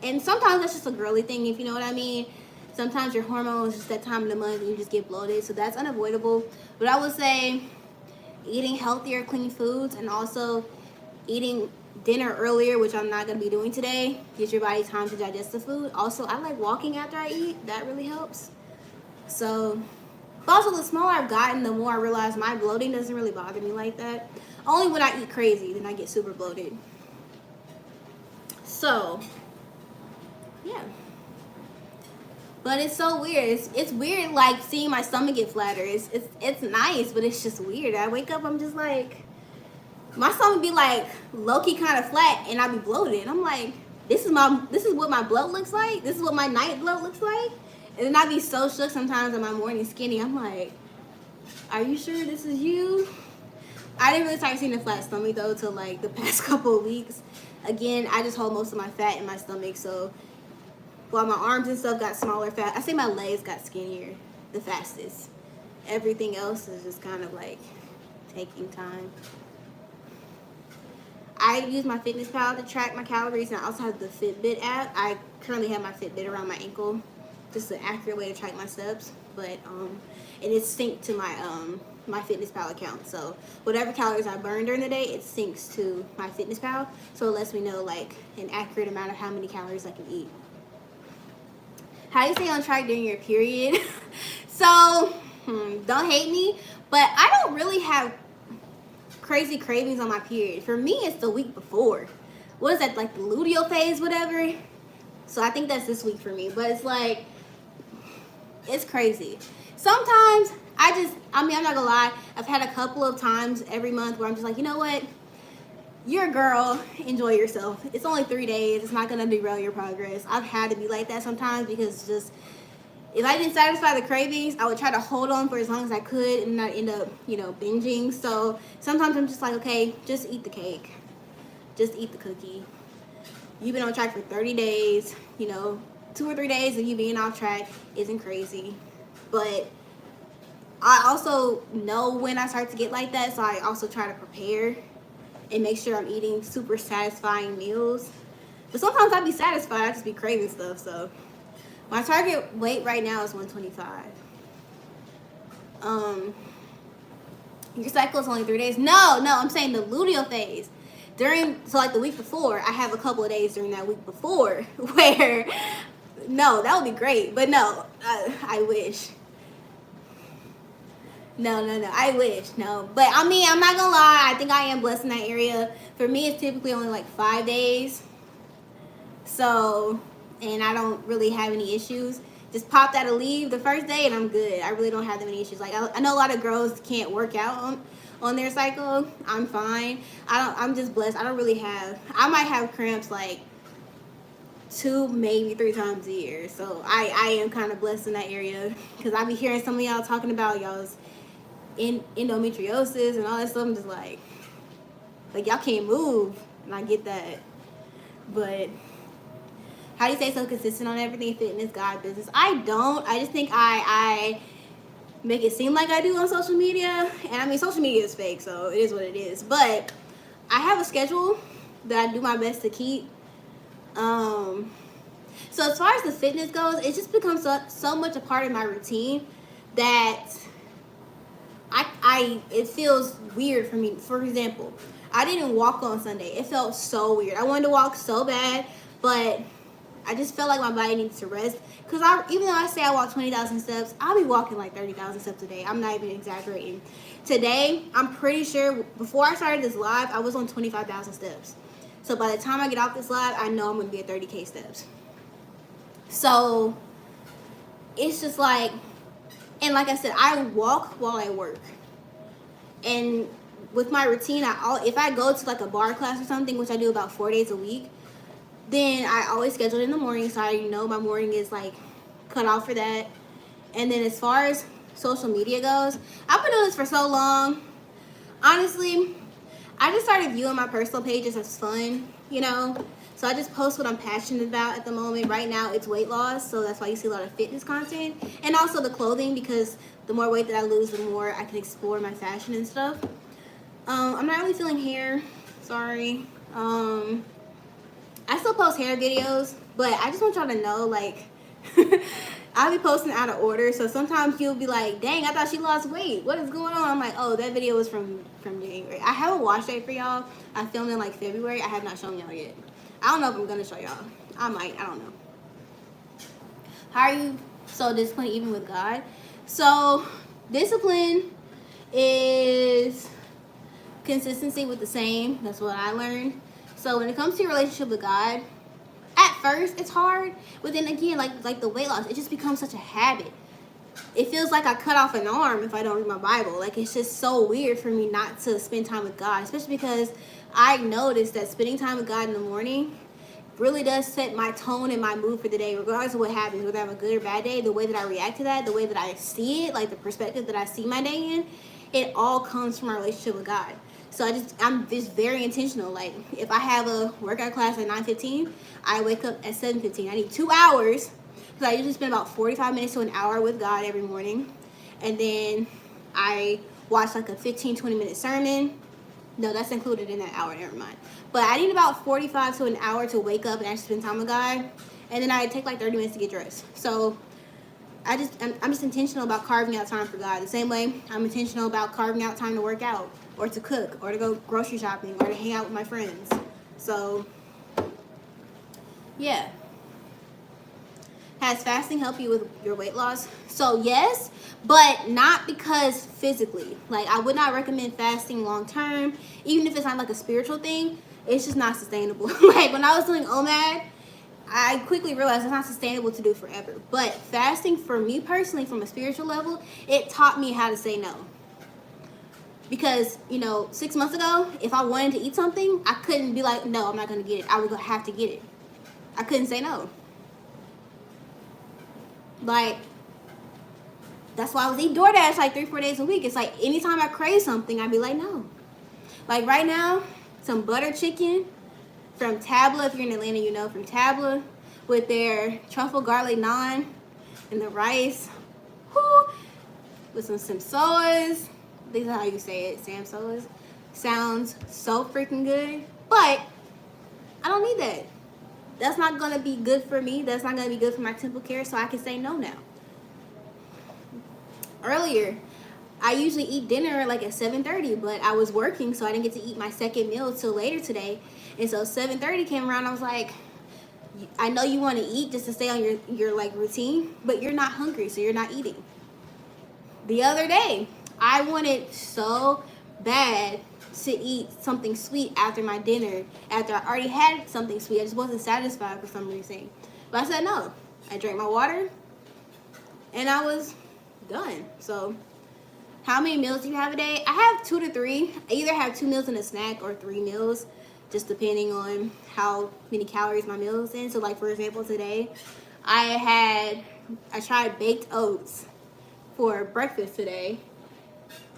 S1: And sometimes that's just a girly thing, if you know what I mean. Sometimes your hormones, just that time of the month, you just get bloated. So that's unavoidable. But I would say eating healthier, clean foods, and also eating dinner earlier, which I'm not going to be doing today. Gives your body time to digest the food. Also, I like walking after I eat. That really helps. So, but also the smaller I've gotten, the more I realize my bloating doesn't really bother me like that. Only when I eat crazy, then I get super bloated. So, yeah. But it's so weird. It's weird, like, seeing my stomach get flatter. It's nice, but it's just weird. I wake up, I'm just like, my stomach be like low-key kind of flat, and I be bloated. And I'm like, this is what my bloat looks like. This is what my night bloat looks like. And then I be so shook sometimes on my morning skinny. I'm like, are you sure this is you? I didn't really start seeing a flat stomach though till like the past couple of weeks. Again, I just hold most of my fat in my stomach, so while my arms and stuff got smaller fat, I say my legs got skinnier the fastest. Everything else is just kind of like taking time. I use my FitnessPal to track my calories, and I also have the Fitbit app. I currently have my Fitbit around my ankle, just an accurate way to track my steps. But and it's synced to my FitnessPal account. So whatever calories I burn during the day, it syncs to my FitnessPal. So it lets me know like an accurate amount of how many calories I can eat. How do you stay on track during your period? So don't hate me, but I don't really have crazy cravings on my period. For me, it's the week before. What is that, like the luteal phase, whatever? So I think that's this week for me. But it's like, it's crazy. Sometimes I'm not gonna lie, I've had a couple of times every month where I'm just like, you know what? You're a girl, enjoy yourself. It's only 3 days. It's not gonna derail your progress. I've had to be like that sometimes because just if I didn't satisfy the cravings, I would try to hold on for as long as I could and not end up, binging. So sometimes I'm just like, okay, just eat the cake. Just eat the cookie. You've been on track for 30 days. 2 or 3 days of you being off track isn't crazy. But I also know when I start to get like that, so I also try to prepare and make sure I'm eating super satisfying meals. But sometimes I be satisfied, I just be craving stuff. So my target weight right now is 125. Your cycle is only 3 days. No, I'm saying the luteal phase. So like the week before, I have a couple of days during that week before where, no, that would be great. But no, I wish. No, I wish. No. But I mean, I'm not gonna lie, I think I am blessed in that area. For me, it's typically only like 5 days. So, and I don't really have any issues. Just pop that or leave the first day and I'm good. I really don't have that many issues. Like I know a lot of girls can't work out on their cycle. I'm fine. I'm just blessed. I might have cramps like 2, maybe 3 times a year. So I am kind of blessed in that area because I be hearing some of y'all talking about y'all's endometriosis and all that stuff. I'm just like y'all can't move, and I get that. But how do you stay so consistent on everything, fitness, God, business? I don't. I just think I make it seem like I do on social media. And I mean, social media is fake, so it is what it is. But I have a schedule that I do my best to keep. So as far as the fitness goes, it just becomes so much a part of my routine that it feels weird for me. For example, I didn't walk on Sunday. It felt so weird. I wanted to walk so bad, but I just felt like my body needs to rest. Because even though I say I walk 20,000 steps, I'll be walking like 30,000 steps a day. I'm not even exaggerating. Today, I'm pretty sure, before I started this live, I was on 25,000 steps. So by the time I get off this live, I know I'm going to be at 30K steps. So it's just like, and like I said, I walk while I work. And with my routine, if I go to like a bar class or something, which I do about 4 days a week, then I always schedule it in the morning, so I know my morning is like cut off for that. And then as far as social media goes, I've been doing this for so long. Honestly, I just started viewing my personal pages as fun, So I just post what I'm passionate about at the moment. Right now, it's weight loss, so that's why you see a lot of fitness content. And also the clothing, because the more weight that I lose, the more I can explore my fashion and stuff. I'm not really feeling hair. Sorry. I still post hair videos, but I just want y'all to know, like, I'll be posting out of order. So sometimes you'll be like, dang, I thought she lost weight. What is going on? I'm like, oh, that video was from January. I have a wash day for y'all. I filmed in like February. I have not shown y'all yet. I don't know if I'm going to show y'all. I might. I don't know. How are you so disciplined even with God? So discipline is consistency with the same. That's what I learned. So when it comes to your relationship with God, at first it's hard, but then again, like the weight loss, it just becomes such a habit. It feels like I cut off an arm if I don't read my Bible. Like, it's just so weird for me not to spend time with God, especially because I noticed that spending time with God in the morning really does set my tone and my mood for the day, regardless of what happens, whether I have a good or bad day. The way that I react to that, the way that I see it, like the perspective that I see my day in, it all comes from my relationship with God. So I'm just very intentional. Like, if I have a workout class at 9:15, I wake up at 7:15. I need 2 hours, because I usually spend about 45 minutes to an hour with God every morning. And then I watch like a 15-20 minute sermon. No, that's included in that hour. Never mind. But I need about 45 to an hour to wake up and actually spend time with God, and then I take like 30 minutes to get dressed. So I'm just intentional about carving out time for God. The same way I'm intentional about carving out time to work out, or to cook, or to go grocery shopping, or to hang out with my friends. So yeah. Has fasting helped you with your weight loss? So yes, but not because physically. Like, I would not recommend fasting long term, even if it's not like a spiritual thing. It's just not sustainable. Like, when I was doing OMAD, I quickly realized it's not sustainable to do forever. But fasting, for me personally, from a spiritual level, it taught me how to say no. Because, 6 months ago, if I wanted to eat something, I couldn't be like, no, I'm not going to get it. I would have to get it. I couldn't say no. Like, that's why I was eating DoorDash like 3-4 days a week. It's like anytime I crave something, I'd be like, no. Like right now, some butter chicken from Tabla. If you're in Atlanta, you know, from Tabla, with their truffle garlic naan and the rice. Whoo, with some samsoas. These are how you say it, samsoas. Sounds so freaking good. But I don't need that. That's not going to be good for me. That's not going to be good for my temple care, so I can say no now. Earlier, I usually eat dinner like at 7:30, but I was working, so I didn't get to eat my second meal till later today. And so 7:30 came around, I was like, I know you want to eat just to stay on your like routine, but you're not hungry, so you're not eating. The other day, I wanted so bad to eat something sweet after my dinner, after I already had something sweet. I just wasn't satisfied for some reason. But I said no. I drank my water, and I was done. So how many meals do you have a day? I have 2 to 3. I either have 2 meals and a snack, or 3 meals, just depending on how many calories my meal is in. So like, for example, today I tried baked oats for breakfast today.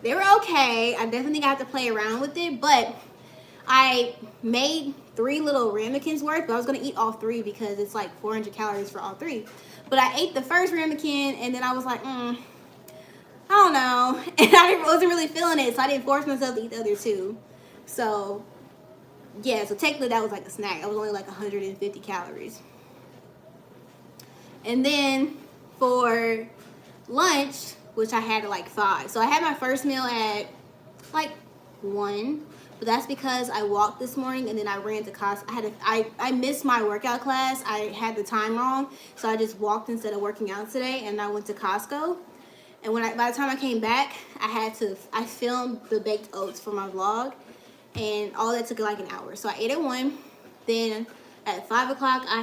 S1: They were okay. I definitely think I have to play around with it, but I made 3 little ramekins worth, but I was going to eat all 3 because it's like 400 calories for all 3. But I ate the first ramekin, and then I was like, I don't know. And I wasn't really feeling it, so I didn't force myself to eat the other 2. So, yeah, so technically that was like a snack. I was only like 150 calories. And then for lunch, which I had at like 5. So I had my first meal at like 1. But that's because I walked this morning and then I ran to Costco. I missed my workout class. I had the time wrong. So I just walked instead of working out today, and I went to Costco. And by the time I came back, I filmed the baked oats for my vlog, and all that took like an hour. So I ate at 1. Then at 5 o'clock, I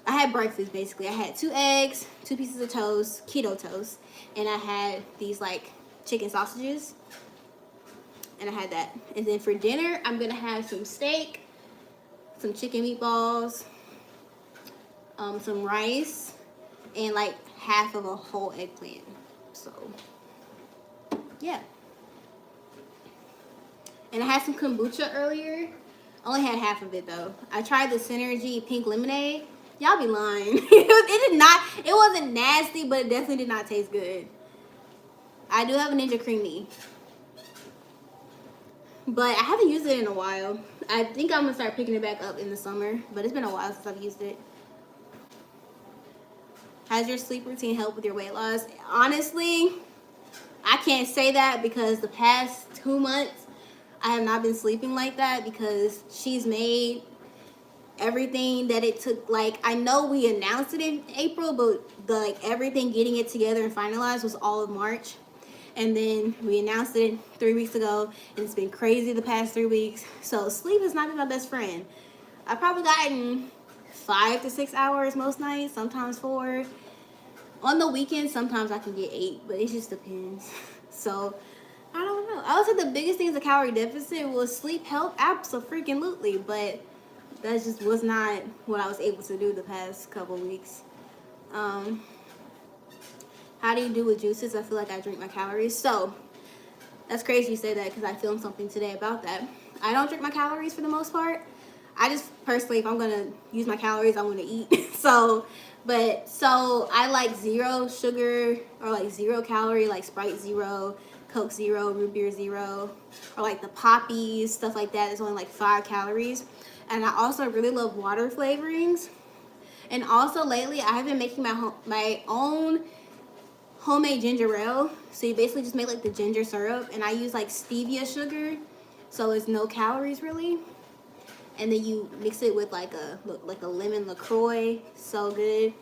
S1: had breakfast basically. I had 2 eggs, 2 pieces of toast, keto toast, and I had these like chicken sausages, and I had that. And then for dinner, I'm gonna have some steak, some chicken meatballs, some rice, and like half of a whole eggplant. So yeah. And I had some kombucha earlier. Only had half of it though. I tried the Synergy pink lemonade. Y'all be lying. It wasn't nasty, but it definitely did not taste good. I do have a Ninja Creamy, but I haven't used it in a while. I think I'm gonna start picking it back up in the summer, but it's been a while since I've used it. Has your sleep routine helped with your weight loss? Honestly, I can't say that because the past 2 months I have not been sleeping like that, because she's made everything that it took. Like, I know we announced it in April, but everything, getting it together and finalized, was all of March. And then we announced it 3 weeks ago, and it's been crazy the past 3 weeks. So sleep has not been my best friend. I've probably gotten 5 to 6 hours most nights, sometimes 4. On the weekends, sometimes I can get 8, but it just depends. So I don't know. I would say the biggest thing is the calorie deficit. Will sleep help? Absolutely, but that just was not what I was able to do the past couple weeks. How do you do with juices? I feel like I drink my calories. So that's crazy you say that, because I filmed something today about that. I don't drink my calories for the most part. I just personally, if I'm gonna use my calories, I want to eat. So I like 0 sugar or like 0 calorie, like Sprite Zero, Coke Zero, root beer zero, or like the poppies, stuff like that. It's only like 5 calories. And I also really love water flavorings. And also lately, I have been making my own homemade ginger ale. So you basically just make like the ginger syrup, and I use like stevia sugar, so it's no calories really. And then you mix it with like a lemon LaCroix. So good.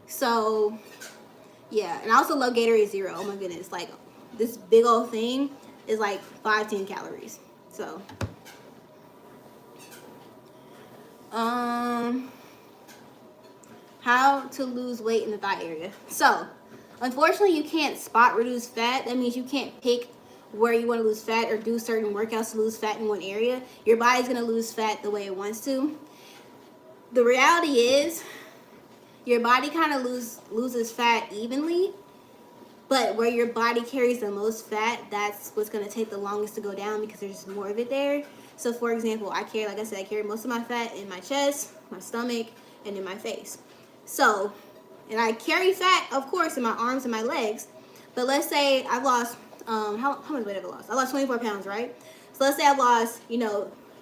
S1: So yeah, and I also love Gatorade Zero. Oh my goodness, like this big old thing is like 5-10 calories. So how to lose weight in the thigh area. So unfortunately, you can't spot reduce fat. That means you can't pick where you want to lose fat or do certain workouts to lose fat in one area. Your body's going to lose fat the way it wants to. The reality is your body kind of loses fat evenly, but where your body carries the most fat, that's what's going to take the longest to go down because there's more of it there. So for example, I carry most of my fat in my chest, my stomach, and in my face. So, and I carry fat, of course, in my arms and my legs. But let's say I've lost, how much weight have I lost? I lost 24 pounds, right? So let's say I lost,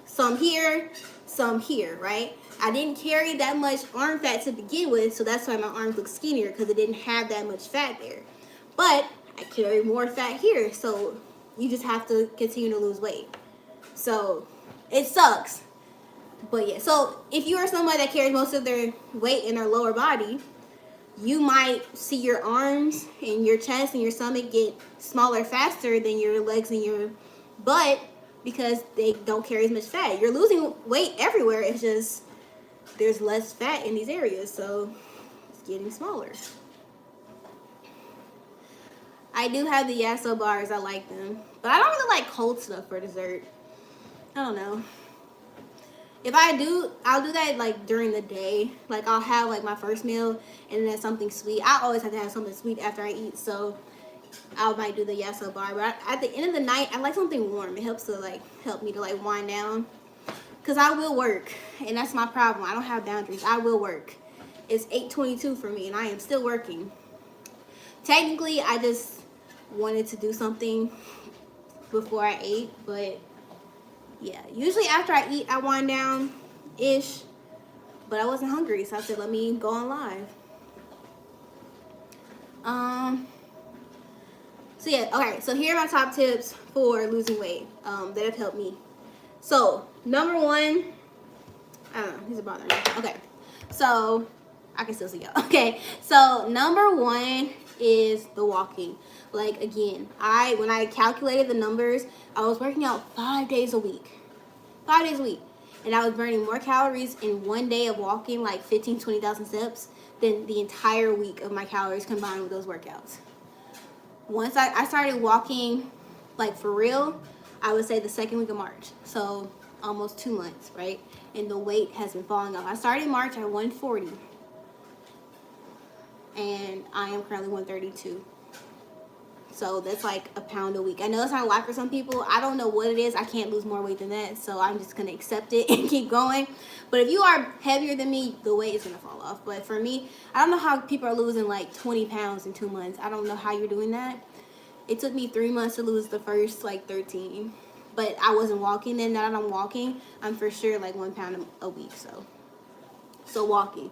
S1: some here, right? I didn't carry that much arm fat to begin with, so that's why my arms look skinnier, because it didn't have that much fat there. But I carry more fat here, so you just have to continue to lose weight. So it sucks. But yeah, so if you are somebody that carries most of their weight in their lower body, you might see your arms and your chest and your stomach get smaller faster than your legs and your butt because they don't carry as much fat. You're losing weight everywhere. It's just there's less fat in these areas, so it's getting smaller. I do have the Yasso bars. I like them. But I don't really like cold stuff for dessert. I don't know. If I do, I'll do that like during the day. Like I'll have like my first meal and then something sweet. I always have to have something sweet after I eat, so I might do the Yasso bar. But at the end of the night, I like something warm. It helps to help me to wind down. Cause I will work, and that's my problem. I don't have boundaries. I will work. It's 8:22 for me, and I am still working. Technically, I just wanted to do something before I ate, but yeah, usually after I eat, I wind down-ish, but I wasn't hungry, so I said, let me go on live. So yeah, okay, so here are my top tips for losing weight that have helped me. So, number one, I don't know, these are bothering me. Okay, so, I can still see y'all. Okay, so number one is the walking. Like, again, when I calculated the numbers, I was working out 5 days a week. 5 days a week. And I was burning more calories in one day of walking, like 15, 20,000 steps, than the entire week of my calories combined with those workouts. Once I started walking, like for real, I would say the second week of March. So almost 2 months, right? And the weight has been falling off. I started in March at 140. And I am currently 132. So that's like a pound a week. I know it's not a lot for some people. I don't know what it is. I can't lose more weight than that. So I'm just going to accept it and keep going. But if you are heavier than me, the weight is going to fall off. But for me, I don't know how people are losing like 20 pounds in 2 months. I don't know how you're doing that. It took me 3 months to lose the first like 13. But I wasn't walking then. Now that I'm walking, I'm for sure like 1 pound a week. So walking.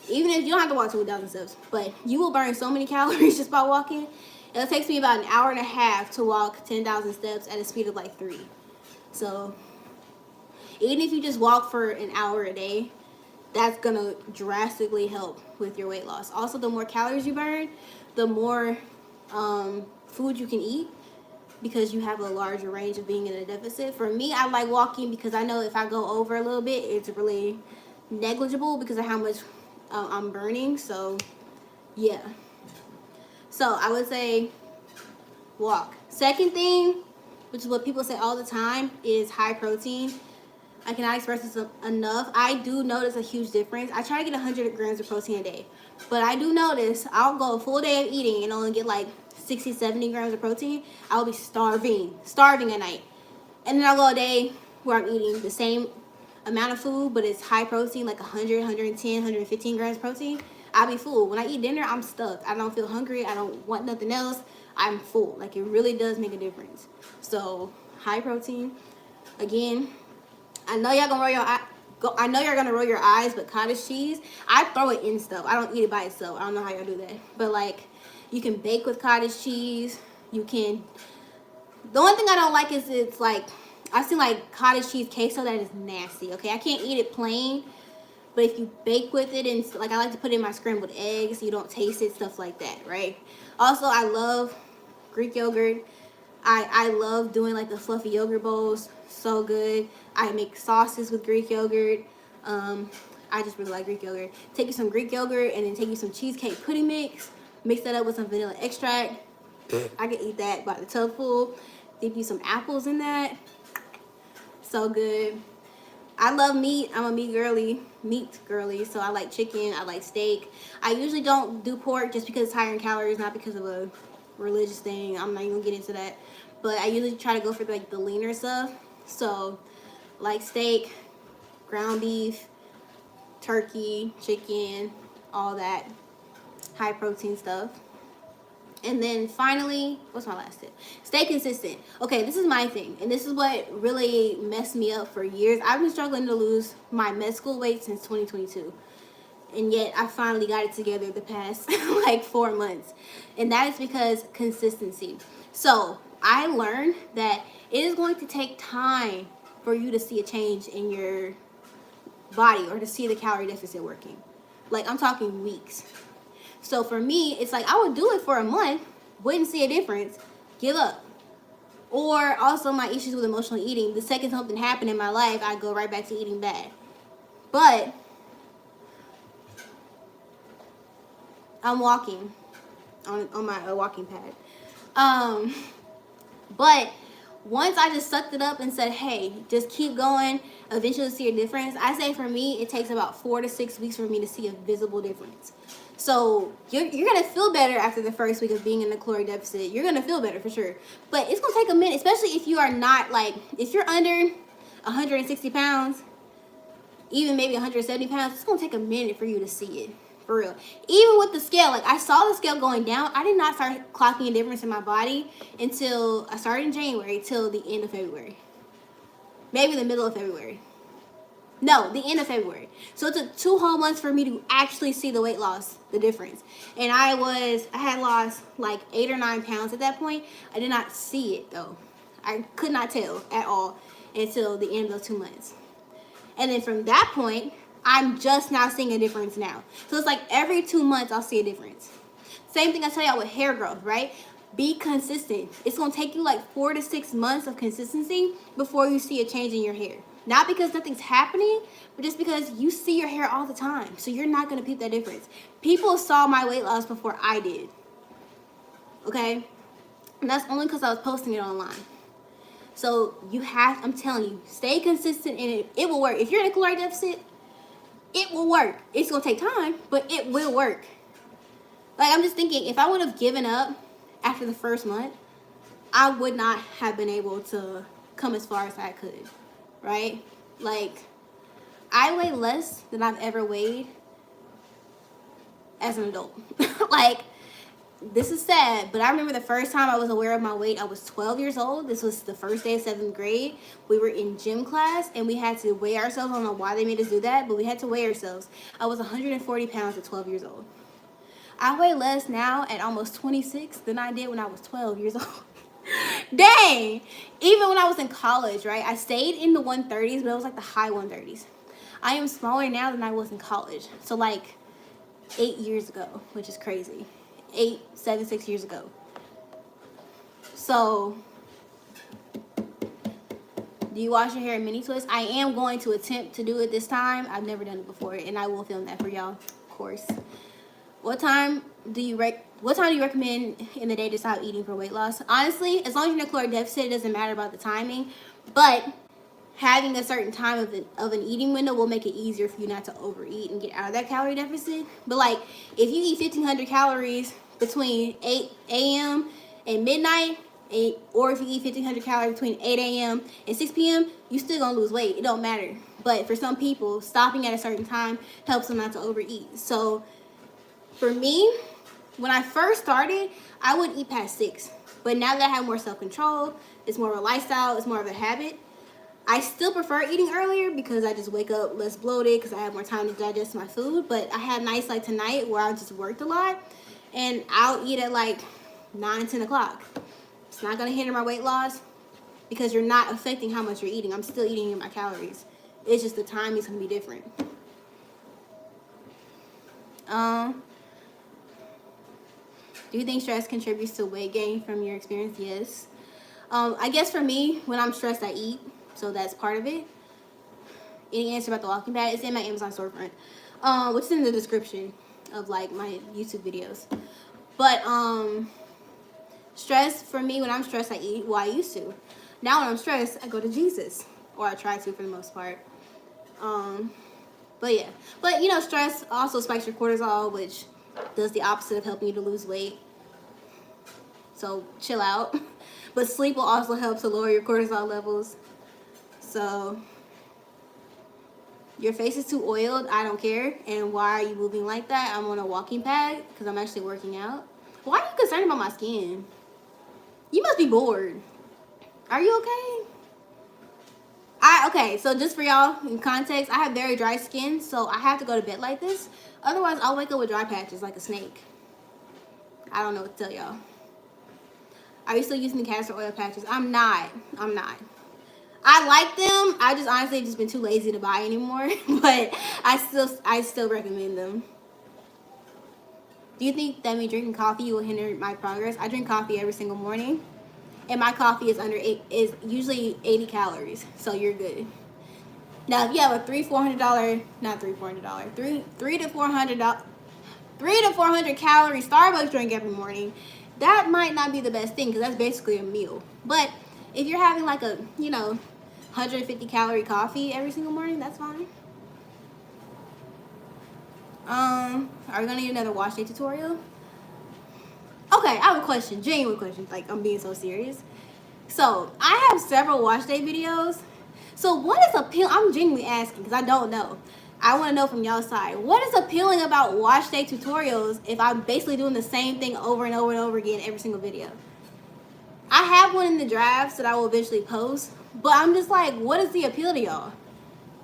S1: Even if you don't have to walk 2,000 steps, but you will burn so many calories just by walking. It takes me about an hour and a half to walk 10,000 steps at a speed of like 3. So even if you just walk for an hour a day, that's going to drastically help with your weight loss. Also, the more calories you burn, the more food you can eat because you have a larger range of being in a deficit. For me, I like walking because I know if I go over a little bit, it's really negligible because of how much I'm burning. So yeah. So I would say walk. Second thing, which is what people say all the time, is high protein. I cannot express this enough. I do notice a huge difference. I try to get 100 grams of protein a day. But I do notice I'll go a full day of eating and only get like 60, 70 grams of protein. I'll be starving at night. And then I'll go a day where I'm eating the same amount of food, but it's high protein, like 100, 110, 115 grams of protein. I'll be full. When I eat dinner, I'm stuffed. I don't feel hungry. I don't want nothing else. I'm full. Like, it really does make a difference. So high protein. Again, I know y'all gonna roll your eye. I know you're gonna roll your eyes, but cottage cheese, I throw it in stuff. I don't eat it by itself. I don't know how y'all do that, but like, you can bake with cottage cheese. You can. The only thing I don't like is it's like, I've seen like cottage cheese queso that is nasty. Okay, I can't eat it plain, but if you bake with it, and like, I like to put it in my scrambled eggs so you don't taste it, stuff like that, right? Also, I love Greek yogurt. I love doing like the fluffy yogurt bowls. So good. I make sauces with Greek yogurt. I just really like Greek yogurt. Take you some Greek yogurt and then take you some cheesecake pudding mix. Mix that up with some vanilla extract. I can eat that by the tub full. Dip you some apples in that. So good. I love meat. I'm a meat girly. So I like chicken. I like steak. I usually don't do pork just because it's higher in calories, not because of a religious thing. I'm not even gonna get into that. But I usually try to go for like the leaner stuff. So like steak, ground beef, turkey, chicken, all that high protein stuff. And then finally, what's my last tip? Stay consistent. Okay, this is my thing. And this is what really messed me up for years. I've been struggling to lose my med school weight since 2022. And yet I finally got it together the past like 4 months. And that is because consistency. So I learned that it is going to take time for you to see a change in your body or to see the calorie deficit working. Like, I'm talking weeks. So for me, it's like I would do it for a month, wouldn't see a difference, give up. Or also my issues with emotional eating. The second something happened in my life, I go right back to eating bad. But I'm walking on my walking pad. But once I just sucked it up and said, hey, just keep going, eventually see a difference. I say for me, it takes about 4 to 6 weeks for me to see a visible difference. So you're going to feel better after the first week of being in the caloric deficit. You're going to feel better for sure. But it's going to take a minute, especially if you are not like, if you're under 160 pounds, even maybe 170 pounds, it's going to take a minute for you to see it. For real. Even with the scale, like I saw the scale going down. I did not start clocking a difference in my body until I started in January till the end of February. Maybe the middle of February. No, the end of February. So it took 2 whole months for me to actually see the weight loss, the difference. And I had lost like 8 or 9 pounds at that point. I did not see it though. I could not tell at all until the end of those 2 months. And then from that point, I'm just now seeing a difference now. So it's like every 2 months I'll see a difference. Same thing I tell y'all with hair growth, right? Be consistent. It's going to take you like 4 to 6 months of consistency before you see a change in your hair. Not because nothing's happening, but just because you see your hair all the time. So you're not going to peep that difference. People saw my weight loss before I did. Okay? And that's only because I was posting it online. So I'm telling you, stay consistent and it will work. If you're in a caloric deficit, it will work. It's going to take time, but it will work. Like, I'm just thinking, if I would have given up after the first month, I would not have been able to come as far as I could. Right? Like, I weigh less than I've ever weighed as an adult. Like, this is sad, but I remember the first time I was aware of my weight, I was 12 years old. This was the first day of 7th grade. We were in gym class, and we had to weigh ourselves. I don't know why they made us do that, but we had to weigh ourselves. I was 140 pounds at 12 years old. I weigh less now at almost 26 than I did when I was 12 years old. Dang! Even when I was in college, right? I stayed in the 130s, but it was like the high 130s. I am smaller now than I was in college. So like 8 years ago, which is crazy. 6 years ago. So, do you wash your hair in mini twists? I am going to attempt to do it this time. I've never done it before, and I will film that for y'all, of course. What time do you recommend in the day to stop eating for weight loss? Honestly, as long as you're in a caloric deficit, it doesn't matter about the timing. But having a certain time of an eating window will make it easier for you not to overeat and get out of that calorie deficit. But like, if you eat 1,500 calories between 8 a.m. and midnight, or if you eat 1,500 calories between 8 a.m. and 6 p.m., you still gonna lose weight. It don't matter. But for some people, stopping at a certain time helps them not to overeat. So for me, when I first started, I would eat past 6. But now that I have more self-control, it's more of a lifestyle, it's more of a habit. I still prefer eating earlier because I just wake up less bloated because I have more time to digest my food. But I have nights like tonight where I just worked a lot and I'll eat at like 9, 10 o'clock. It's not going to hinder my weight loss because you're not affecting how much you're eating. I'm still eating my calories. It's just the time is going to be different. Do you think stress contributes to weight gain from your experience? Yes. I guess for me, when I'm stressed, I eat. So that's part of it. Any answer about the walking pad? It's in my Amazon storefront, which is in the description of like my YouTube videos. But stress for me, when I'm stressed, I eat. Well, I used to. Now when I'm stressed, I go to Jesus, or I try to for the most part. But yeah, but you know, stress also spikes your cortisol, which does the opposite of helping you to lose weight. So chill out. But sleep will also help to lower your cortisol levels. So your face is too oiled. I don't care. And why are you moving like that? I'm on a walking pad because I'm actually working out. Why are you concerned about my skin? You must be bored. Are you okay? Okay, so just for y'all in context, I have very dry skin, so I have to go to bed like this. Otherwise, I'll wake up with dry patches like a snake. I don't know what to tell y'all. Are you still using the castor oil patches? I'm not. I like them. I just honestly just been too lazy to buy anymore. But I still recommend them. Do you think that me drinking coffee will hinder my progress? I drink coffee every single morning. And my coffee is usually 80 calories. So you're good. Now if you have a $300 to 400 calorie Starbucks drink every morning, that might not be the best thing because that's basically a meal. But if you're having like a, 150 calorie coffee every single morning, that's fine. Are we gonna need another wash day tutorial? Okay, I have a question, genuine question. Like, I'm being so serious. So I have several wash day videos. So what is appealing? I'm genuinely asking because I don't know. I want to know from y'all side. What is appealing about wash day tutorials if I'm basically doing the same thing over and over and over again every single video? I have one in the drafts that I will eventually post, but I'm just like, what is the appeal to y'all?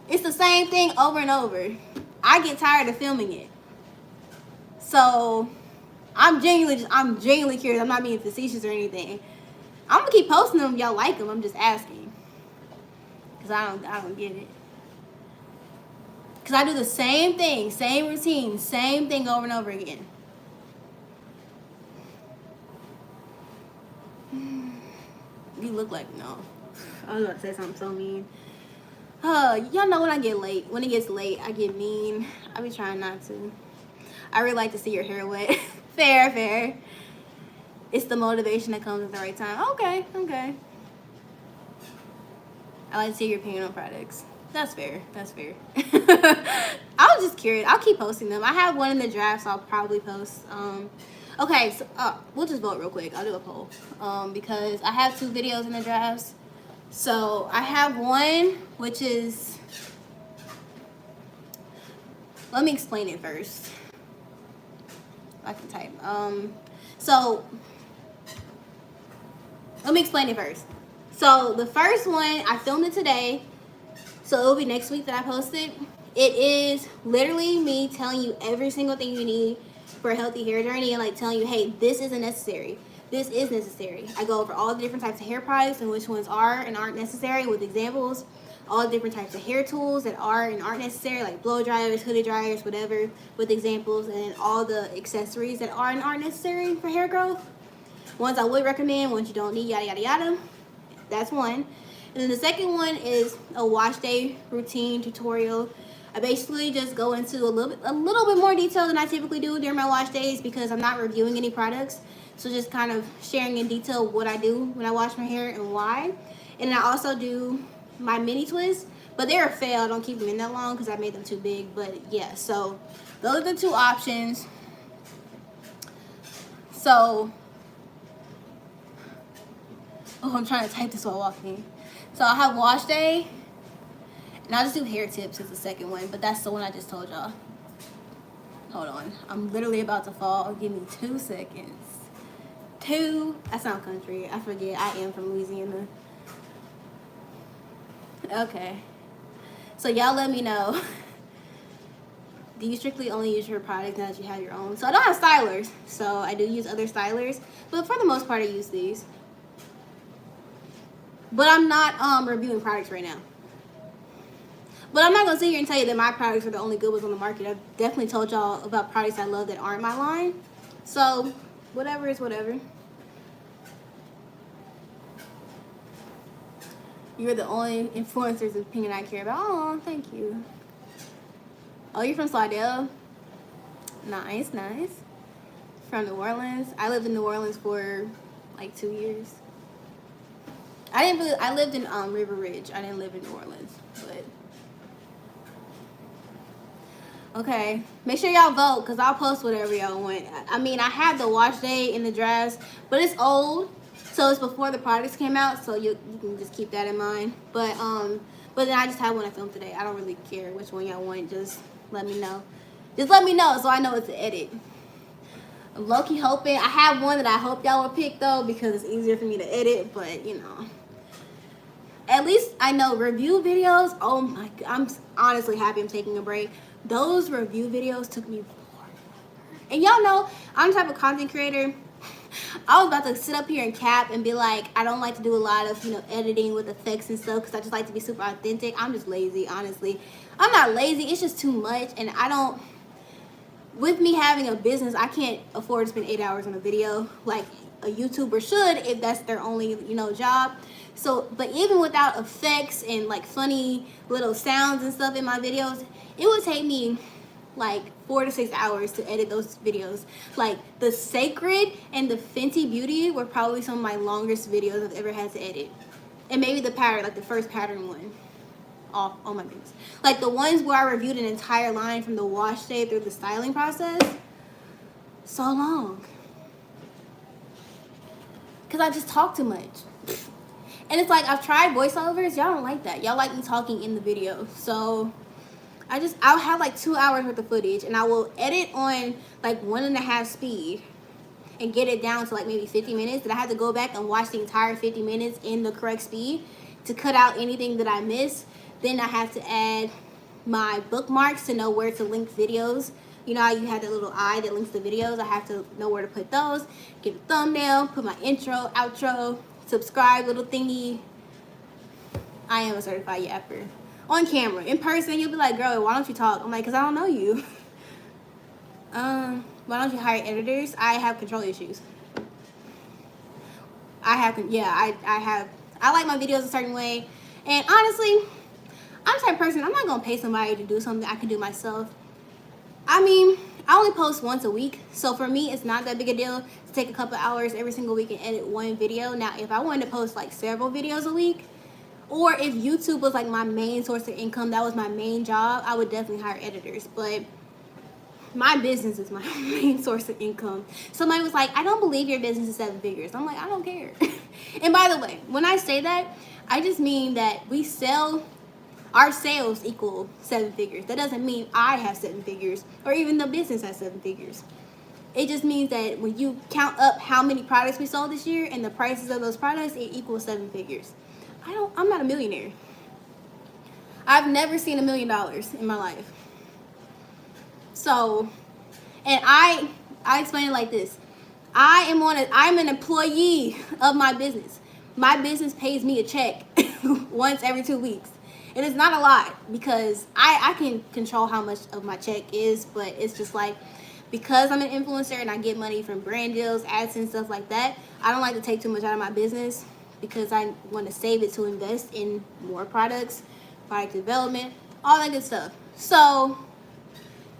S1: It's the same thing over and over. I get tired of filming it. So I'm genuinely curious. I'm not being facetious or anything. I'm gonna keep posting them if y'all like them. I'm just asking. Cause I don't get it. Cause I do the same thing, same routine, same thing over and over again. You look like no. I was about to say something so mean. Y'all know when I get late. When it gets late, I get mean. I be trying not to. I really like to see your hair wet. Fair. It's the motivation that comes at the right time. Okay. I like to see your opinion on products. That's fair. I was just curious. I'll keep posting them. I have one in the draft, so I'll probably post. Okay, so we'll just vote real quick. I'll do a poll. Because I have 2 videos in the drafts. So I have one, which is, let me explain it first. I can type. So let me explain it first. So the first one, I filmed it today. So it'll be next week that I post it. It is literally me telling you every single thing you need for a healthy hair journey and like telling you, hey, this isn't necessary. This is necessary. I go over all the different types of hair products and which ones are and aren't necessary with examples. All the different types of hair tools that are and aren't necessary, like blow dryers, hooded dryers, whatever, with examples, and then all the accessories that are and aren't necessary for hair growth. Ones I would recommend, ones you don't need, yada, yada, yada. That's one. And then the second one is a wash day routine tutorial. I basically just go into a little bit more detail than I typically do during my wash days because I'm not reviewing any products. So just kind of sharing in detail what I do when I wash my hair and why. And I also do my mini twists, but they're a fail. I don't keep them in that long because I made them too big. But yeah, so those are the 2 options. So, I'm trying to type this while walking. So I'll have wash day, and I'll just do hair tips as the second one, but that's the one I just told y'all. Hold on. I'm literally about to fall. Give me 2 seconds. 2. I sound country. I forget. I am from Louisiana. Okay. So y'all let me know. Do you strictly only use your products now that you have your own? So I don't have stylers. So I do use other stylers. But for the most part, I use these. But I'm not reviewing products right now. But I'm not going to sit here and tell you that my products are the only good ones on the market. I've definitely told y'all about products I love that aren't my line. So whatever is whatever. You're the only influencer's opinion I care about. Oh, thank you. Oh, you're from Slidell? Nice, nice. From New Orleans? I lived in New Orleans for like 2 years. I lived in River Ridge. I didn't live in New Orleans, but okay. Make sure y'all vote because I'll post whatever y'all want. I mean, I had the wash day in the drafts, but it's old, so it's before the products came out, so you can just keep that in mind. But then I just had one I filmed today. I don't really care which one y'all want. Just let me know. Just let me know so I know what to edit. I'm low-key hoping. I have one that I hope y'all will pick though because it's easier for me to edit, but you know. At least I know review videos. Oh my God, I'm honestly happy I'm taking a break. Those review videos took me forever. And y'all know I'm the type of content creator. I was about to sit up here and cap and be like, I don't like to do a lot of, editing with effects and stuff because I just like to be super authentic. I'm just lazy, honestly. I'm not lazy. It's just too much. And I don't, with me having a business, I can't afford to spend 8 hours on a video like a YouTuber should if that's their only, job. So, but even without effects and like funny little sounds and stuff in my videos, it would take me like 4 to 6 hours to edit those videos. Like the Sacred and the Fenty Beauty were probably some of my longest videos I've ever had to edit. And maybe the pattern, like the first pattern one. Oh my goodness. Like the ones where I reviewed an entire line from the wash day through the styling process. So long. Because I just talk too much. And it's like, I've tried voiceovers. Y'all don't like that. Y'all like me talking in the video. So I'll have like 2 hours worth of footage and I will edit on like 1.5 speed and get it down to like maybe 50 minutes. Then I have to go back and watch the entire 50 minutes in the correct speed to cut out anything that I miss. Then I have to add my bookmarks to know where to link videos. You know how you have that little eye that links the videos? I have to know where to put those. Get a thumbnail, put my intro, outro, subscribe little thingy. I am a certified yapper. On camera. In person, you'll be like, girl, why don't you talk? I'm like, because I don't know you. Why don't you hire editors? I have control issues. I like my videos a certain way. And honestly, I'm the type of person, I'm not going to pay somebody to do something I can do myself. I mean, I only post once a week. So for me, it's not that big a deal to take a couple hours every single week and edit one video. Now, if I wanted to post like several videos a week, or if YouTube was like my main source of income, that was my main job, I would definitely hire editors. But my business is my main source of income. Somebody was like, I don't believe your business is 7 figures. I'm like, I don't care. And by the way, when I say that, I just mean that our sales equal 7 figures. That doesn't mean I have 7 figures or even the business has 7 figures. It just means that when you count up how many products we sold this year and the prices of those products, it equals 7 figures. I'm not a millionaire. I've never seen $1 million in my life. So, and I explain it like this. I'm an employee of my business. My business pays me a check once every 2 weeks. And it's not a lot because I can control how much of my check is, but it's just like, because I'm an influencer and I get money from brand deals, ads and stuff like that, I don't like to take too much out of my business because I want to save it to invest in more products, product development, all that good stuff. So,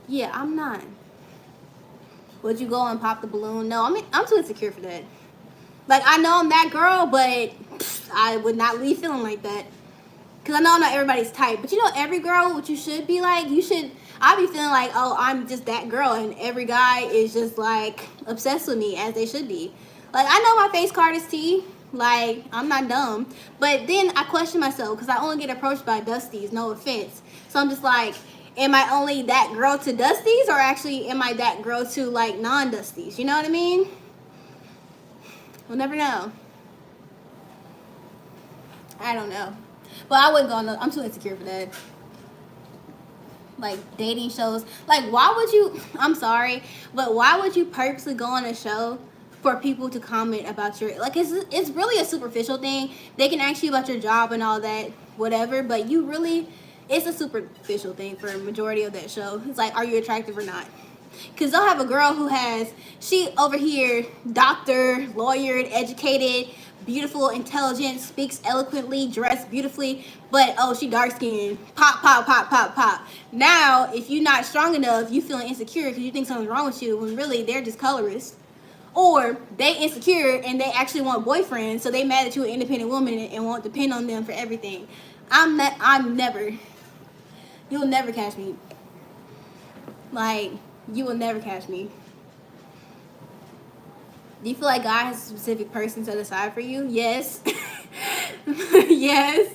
S1: yeah, I'm not. Would you go and pop the balloon? No, I'm too insecure for that. Like, I know I'm that girl, but I would not leave feeling like that. Because I know I'm not everybody's type. But you know, every girl, what you should be like, I'll be feeling like, oh, I'm just that girl. And every guy is just like obsessed with me as they should be. Like, I know my face card is T. Like, I'm not dumb. But then I question myself because I only get approached by Dusties, no offense. So I'm just like, am I only that girl to Dusties, or actually am I that girl to like non-Dusties? You know what I mean? We'll never know. I don't know. But I wouldn't go on I'm too insecure for that. Like dating shows. Like, why would you, I'm sorry, but why would you purposely go on a show for people to comment about your, like, it's really a superficial thing. They can ask you about your job and all that, whatever, but you really, it's a superficial thing for a majority of that show. It's like, are you attractive or not? Because they'll have a girl who has, she over here, doctor, lawyer, educated, beautiful, intelligent, speaks eloquently, dressed beautifully, but oh, she dark skinned. Pop, pop, pop, pop, pop. Now, if you're not strong enough, you feeling insecure because you think something's wrong with you when really they're just colorist. Or they insecure and they actually want boyfriends, so they mad that you're an independent woman and won't depend on them for everything. I'm never, you'll never catch me. Like, you will never catch me. Do you feel like God has a specific person set aside for you? Yes. Yes.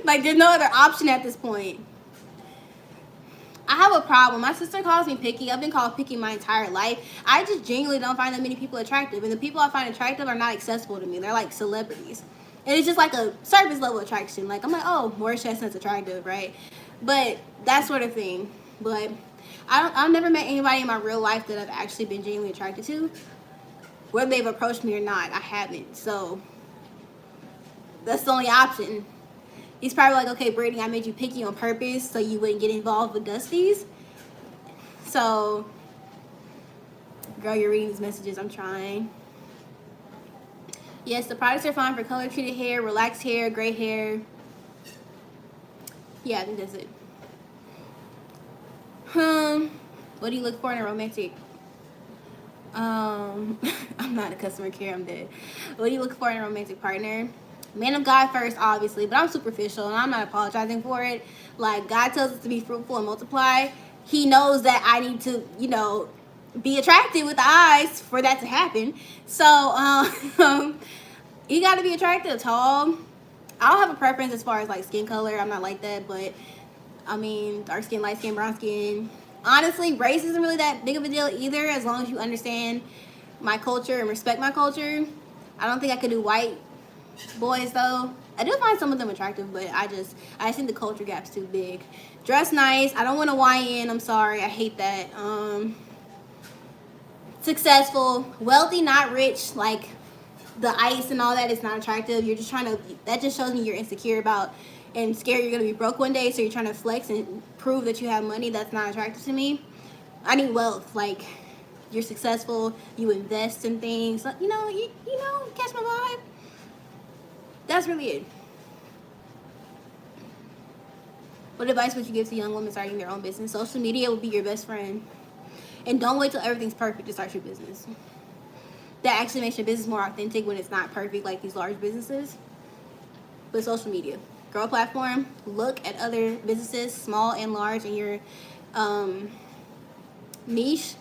S1: Like, there's no other option at this point. I have a problem. My sister calls me picky. I've been called picky my entire life. I just genuinely don't find that many people attractive. And the people I find attractive are not accessible to me. They're like celebrities. And it's just like a surface level attraction. Like, I'm like, oh, Morris Chestnut's attractive, right? But that sort of thing. But I've never met anybody in my real life that I've actually been genuinely attracted to. Whether they've approached me or not, I haven't. So that's the only option. He's probably like, okay, Brittany, I made you picky on purpose so you wouldn't get involved with Dusties. So, girl, you're reading these messages. I'm trying. Yes, the products are fine for color-treated hair, relaxed hair, gray hair. Yeah, I think that's it. What do you look for in a romantic? I'm not a customer care. I'm dead. What do you look for in a romantic partner? Man of God first, obviously, but I'm superficial and I'm not apologizing for it. Like, God tells us to be fruitful and multiply. He knows that I need to, you know, be attractive with the eyes for that to happen. So, you got to be attractive, tall. I don't have a preference as far as like skin color. I'm not like that, but I mean, dark skin, light skin, brown skin. Honestly, race isn't really that big of a deal either, as long as you understand my culture and respect my culture. I don't think I could do white boys though. I do find some of them attractive, but I think the culture gap's too big. Dress nice. I don't want to YN. I'm sorry. I hate that. Successful, wealthy, not rich. Like the ice and all that is not attractive. You're just trying to. That just shows me you're insecure about and scared you're gonna be broke one day. So you're trying to flex and prove that you have money. That's not attractive to me. I need wealth. Like you're successful. You invest in things. You know. You know. Catch my vibe. That's really it. What advice would you give to young women starting their own business? Social media would be your best friend. And don't wait till everything's perfect to start your business. That actually makes your business more authentic when it's not perfect like these large businesses. But social media. Grow a platform. Look at other businesses, small and large, in your niche.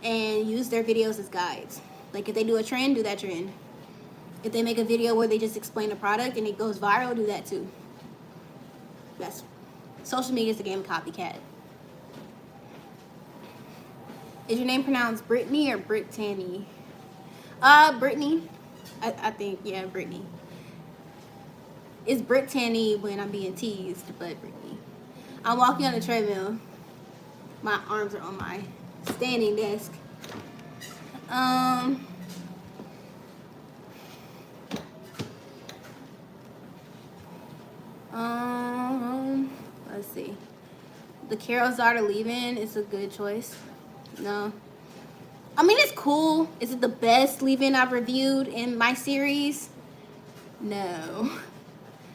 S1: And use their videos as guides. Like if they do a trend, do that trend. If they make a video where they just explain the product and it goes viral, do that too. That's social media is a game of copycat. Is your name pronounced Brittany or Brittany? Brittany. I think, yeah, Brittany. It's Brittany when I'm being teased, but Brittany. I'm walking on the treadmill. My arms are on my standing desk. Let's see. The Carol's Daughter Leave-In is a good choice. No. I mean, it's cool. Is it the best leave-in I've reviewed in my series? No.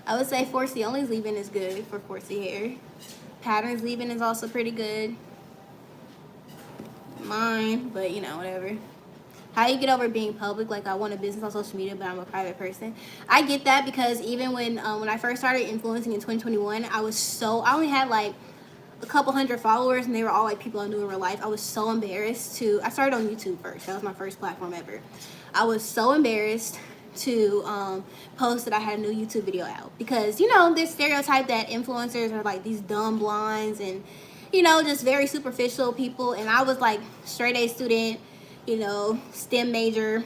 S1: I would say Forcey Only's leave-in is good for Forcey hair. Patterns leave-in is also pretty good. Mine, but you know, whatever. How you get over being public? Like, I want a business on social media, but I'm a private person. I get that because even when I first started influencing in 2021, I only had like a couple hundred followers, and they were all like people I knew in real life. I was so embarrassed I started on YouTube first. That was my first platform ever. I was so embarrassed to post that I had a new YouTube video out because, you know, this stereotype that influencers are like these dumb blondes and you know, just very superficial people. And I was like straight A student, you know, STEM major,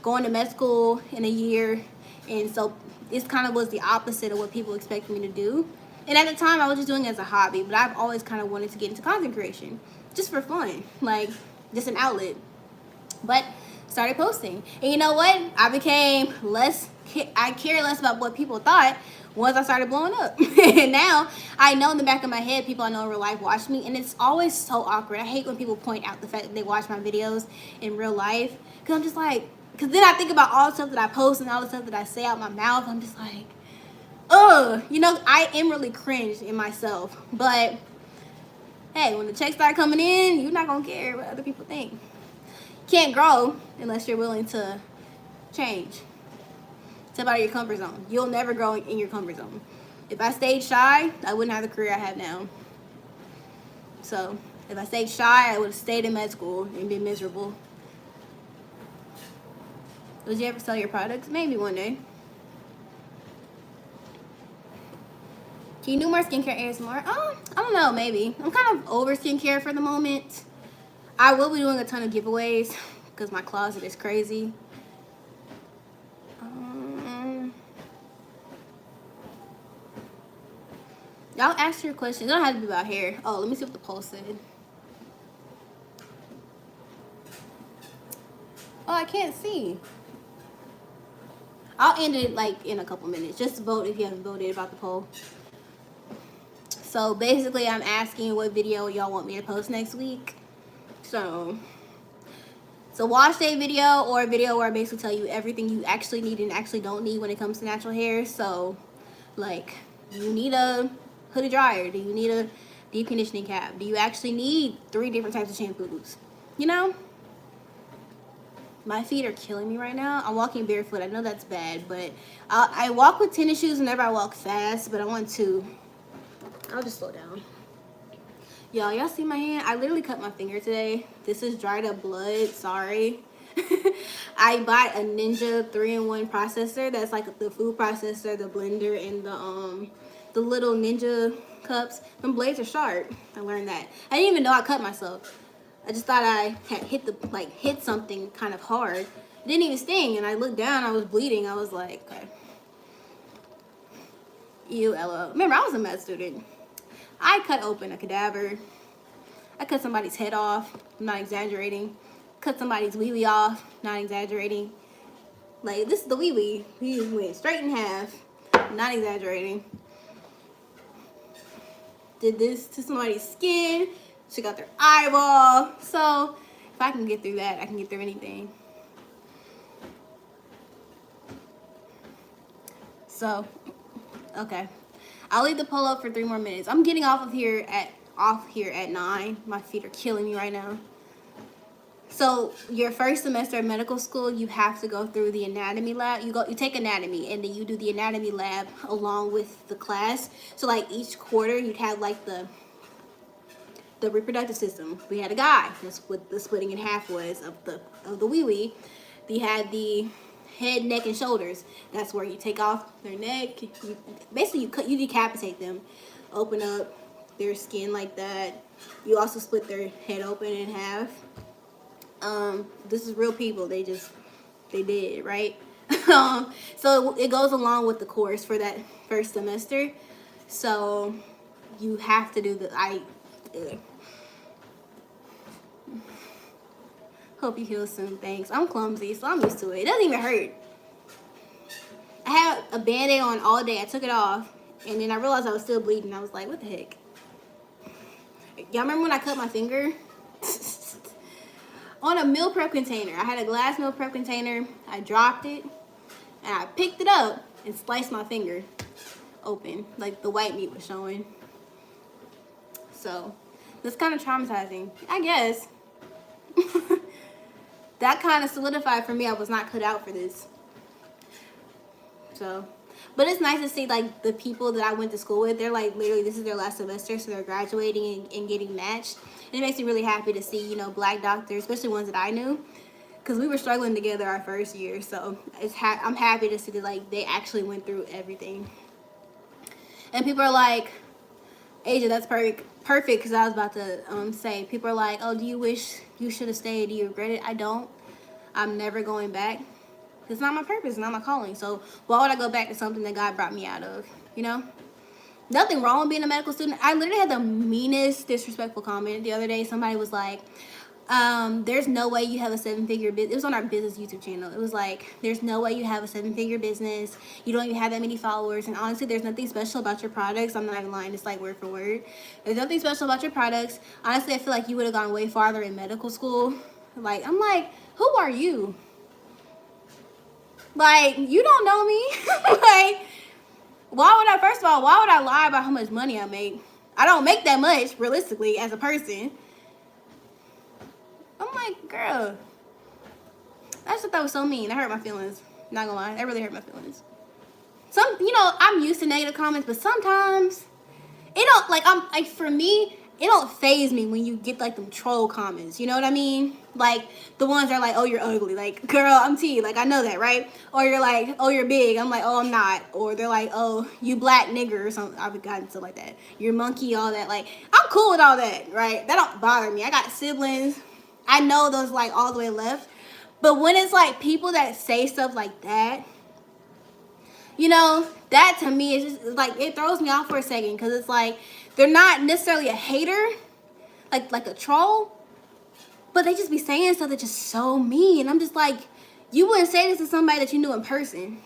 S1: going to med school in a year. And so it kind of was the opposite of what people expected me to do. And at the time, I was just doing it as a hobby, but I've always kind of wanted to get into content creation just for fun, like just an outlet. But started posting, and you know what? I became less. I care less about what people thought once I started blowing up. And now I know in the back of my head, people I know in real life watch me, and it's always so awkward. I hate when people point out the fact that they watch my videos in real life, because I'm just like, because then I think about all the stuff that I post and all the stuff that I say out my mouth. I'm just like, ugh, you know, I am really cringe in myself. But hey, when the checks start coming in, you're not gonna care what other people think. Can't grow unless you're willing to change. Step out of your comfort zone. You'll never grow in your comfort zone. If I stayed shy, I wouldn't have the career I have now. So if I stayed shy, I would have stayed in med school and been miserable. Would you ever sell your products? Maybe one day. Can you do more skincare ASMR? Oh, I don't know, maybe. I'm kind of over skincare for the moment. I will be doing a ton of giveaways because my closet is crazy. Y'all ask your questions. It don't have to be about hair. Oh, let me see what the poll said. Oh, I can't see. I'll end it like in a couple minutes. Just vote if you haven't voted about the poll. So basically, I'm asking what video y'all want me to post next week. So wash day video, or a video where I basically tell you everything you actually need and actually don't need when it comes to natural hair. So, like, do you need a hooded dryer? Do you need a deep conditioning cap? Do you actually need 3 different types of shampoos? You know? My feet are killing me right now. I'm walking barefoot. I know that's bad, but I walk with tennis shoes whenever I walk fast, but I want to. I'll just slow down. Y'all see my hand? I literally cut my finger today. This is dried up blood. Sorry. I bought a Ninja 3-in-1 processor. That's like the food processor, the blender, and the little Ninja cups. Them blades are sharp. I learned that. I didn't even know I cut myself. I just thought I had hit something kind of hard. It didn't even sting, and I looked down. I was bleeding. I was like, okay. Ew, LOL. Remember, I was a med student. I cut open a cadaver. I cut somebody's head off. I'm not exaggerating. Cut somebody's wee-wee off. Not exaggerating. Like, this is the wee-wee. He went straight in half. Not exaggerating. Did this to somebody's skin. Took out their eyeball. So, if I can get through that, I can get through anything. So, okay. I'll leave the poll up for 3 more minutes. I'm getting off here at 9. My feet are killing me right now. So your first semester of medical school, you have to go through the anatomy lab. You take anatomy, and then you do the anatomy lab along with the class. So like each quarter, you'd have like the reproductive system. We had a guy. That's what the splitting in half was of the wee-wee. They had the head, neck, and shoulders. That's where you take off their neck. You decapitate them, open up their skin like that. You also split their head open in half. This is real people. They did, right? So it goes along with the course for that first semester. So you have to do hope you heal soon. Thanks. I'm clumsy, so I'm used to it. It doesn't even hurt. I had a Band-Aid on all day. I took it off, and then I realized I was still bleeding. I was like, what the heck? Y'all remember when I cut my finger? On a meal prep container. I had a glass meal prep container. I dropped it, and I picked it up and sliced my finger open. Like the white meat was showing. So, that's kind of traumatizing, I guess. That kind of solidified for me I was not cut out for this. So, but it's nice to see like the people that I went to school with. They're like literally this is their last semester, so they're graduating and getting matched. And it makes me really happy to see, you know, black doctors, especially ones that I knew, because we were struggling together our first year. So I'm happy to see that like they actually went through everything. And people are like, Asia, that's perfect. Perfect, because I was about to say, people are like, oh, do you wish you should have stayed? Do you regret it? I don't. I'm never going back. It's not my purpose. It's not my calling. So why would I go back to something that God brought me out of? You know? Nothing wrong with being a medical student. I literally had the meanest disrespectful comment the other day. Somebody was like, there's no way you have a 7-figure business. It was on our business YouTube channel. It was like, there's no way you have a 7-figure business. You don't even have that many followers. And honestly, there's nothing special about your products. I'm not even lying. It's like word for word. There's nothing special about your products. Honestly, I feel like you would have gone way farther in medical school. Like, I'm like, who are you? Like, you don't know me. Like, why would I, first of all, why would I lie about how much money I make? I don't make that much, realistically, as a person. I'm like, girl, I just thought that was so mean. That hurt my feelings. Not gonna lie, that really hurt my feelings. I'm used to negative comments, but sometimes it don't, like, for me, it don't faze me when you get, like, them troll comments. You know what I mean? Like, the ones that are like, oh, you're ugly. Like, girl, I'm T. Like, I know that, right? Or you're like, oh, you're big. I'm like, oh, I'm not. Or they're like, oh, you black nigger or something. I've gotten stuff like that. You're monkey, all that. Like, I'm cool with all that, right? That don't bother me. I got siblings. I know those, like, all the way left. But when it's, like, people that say stuff like that, you know, that to me is just, like, it throws me off for a second. Because it's like, they're not necessarily a hater, like a troll, but they just be saying stuff that's just so mean. And I'm just like, you wouldn't say this to somebody that you knew in person.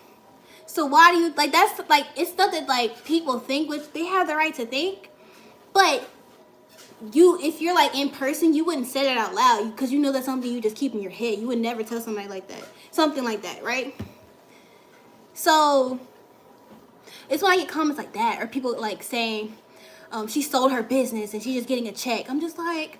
S1: So why do you, like, that's, like, it's stuff that, like, people think, which they have the right to think. But if you're, like, in person, you wouldn't say that out loud because you know that's something you just keep in your head. You would never tell somebody like that. Something like that, right? So it's when I get comments like that, or people, like, saying, she sold her business and she's just getting a check. I'm just like,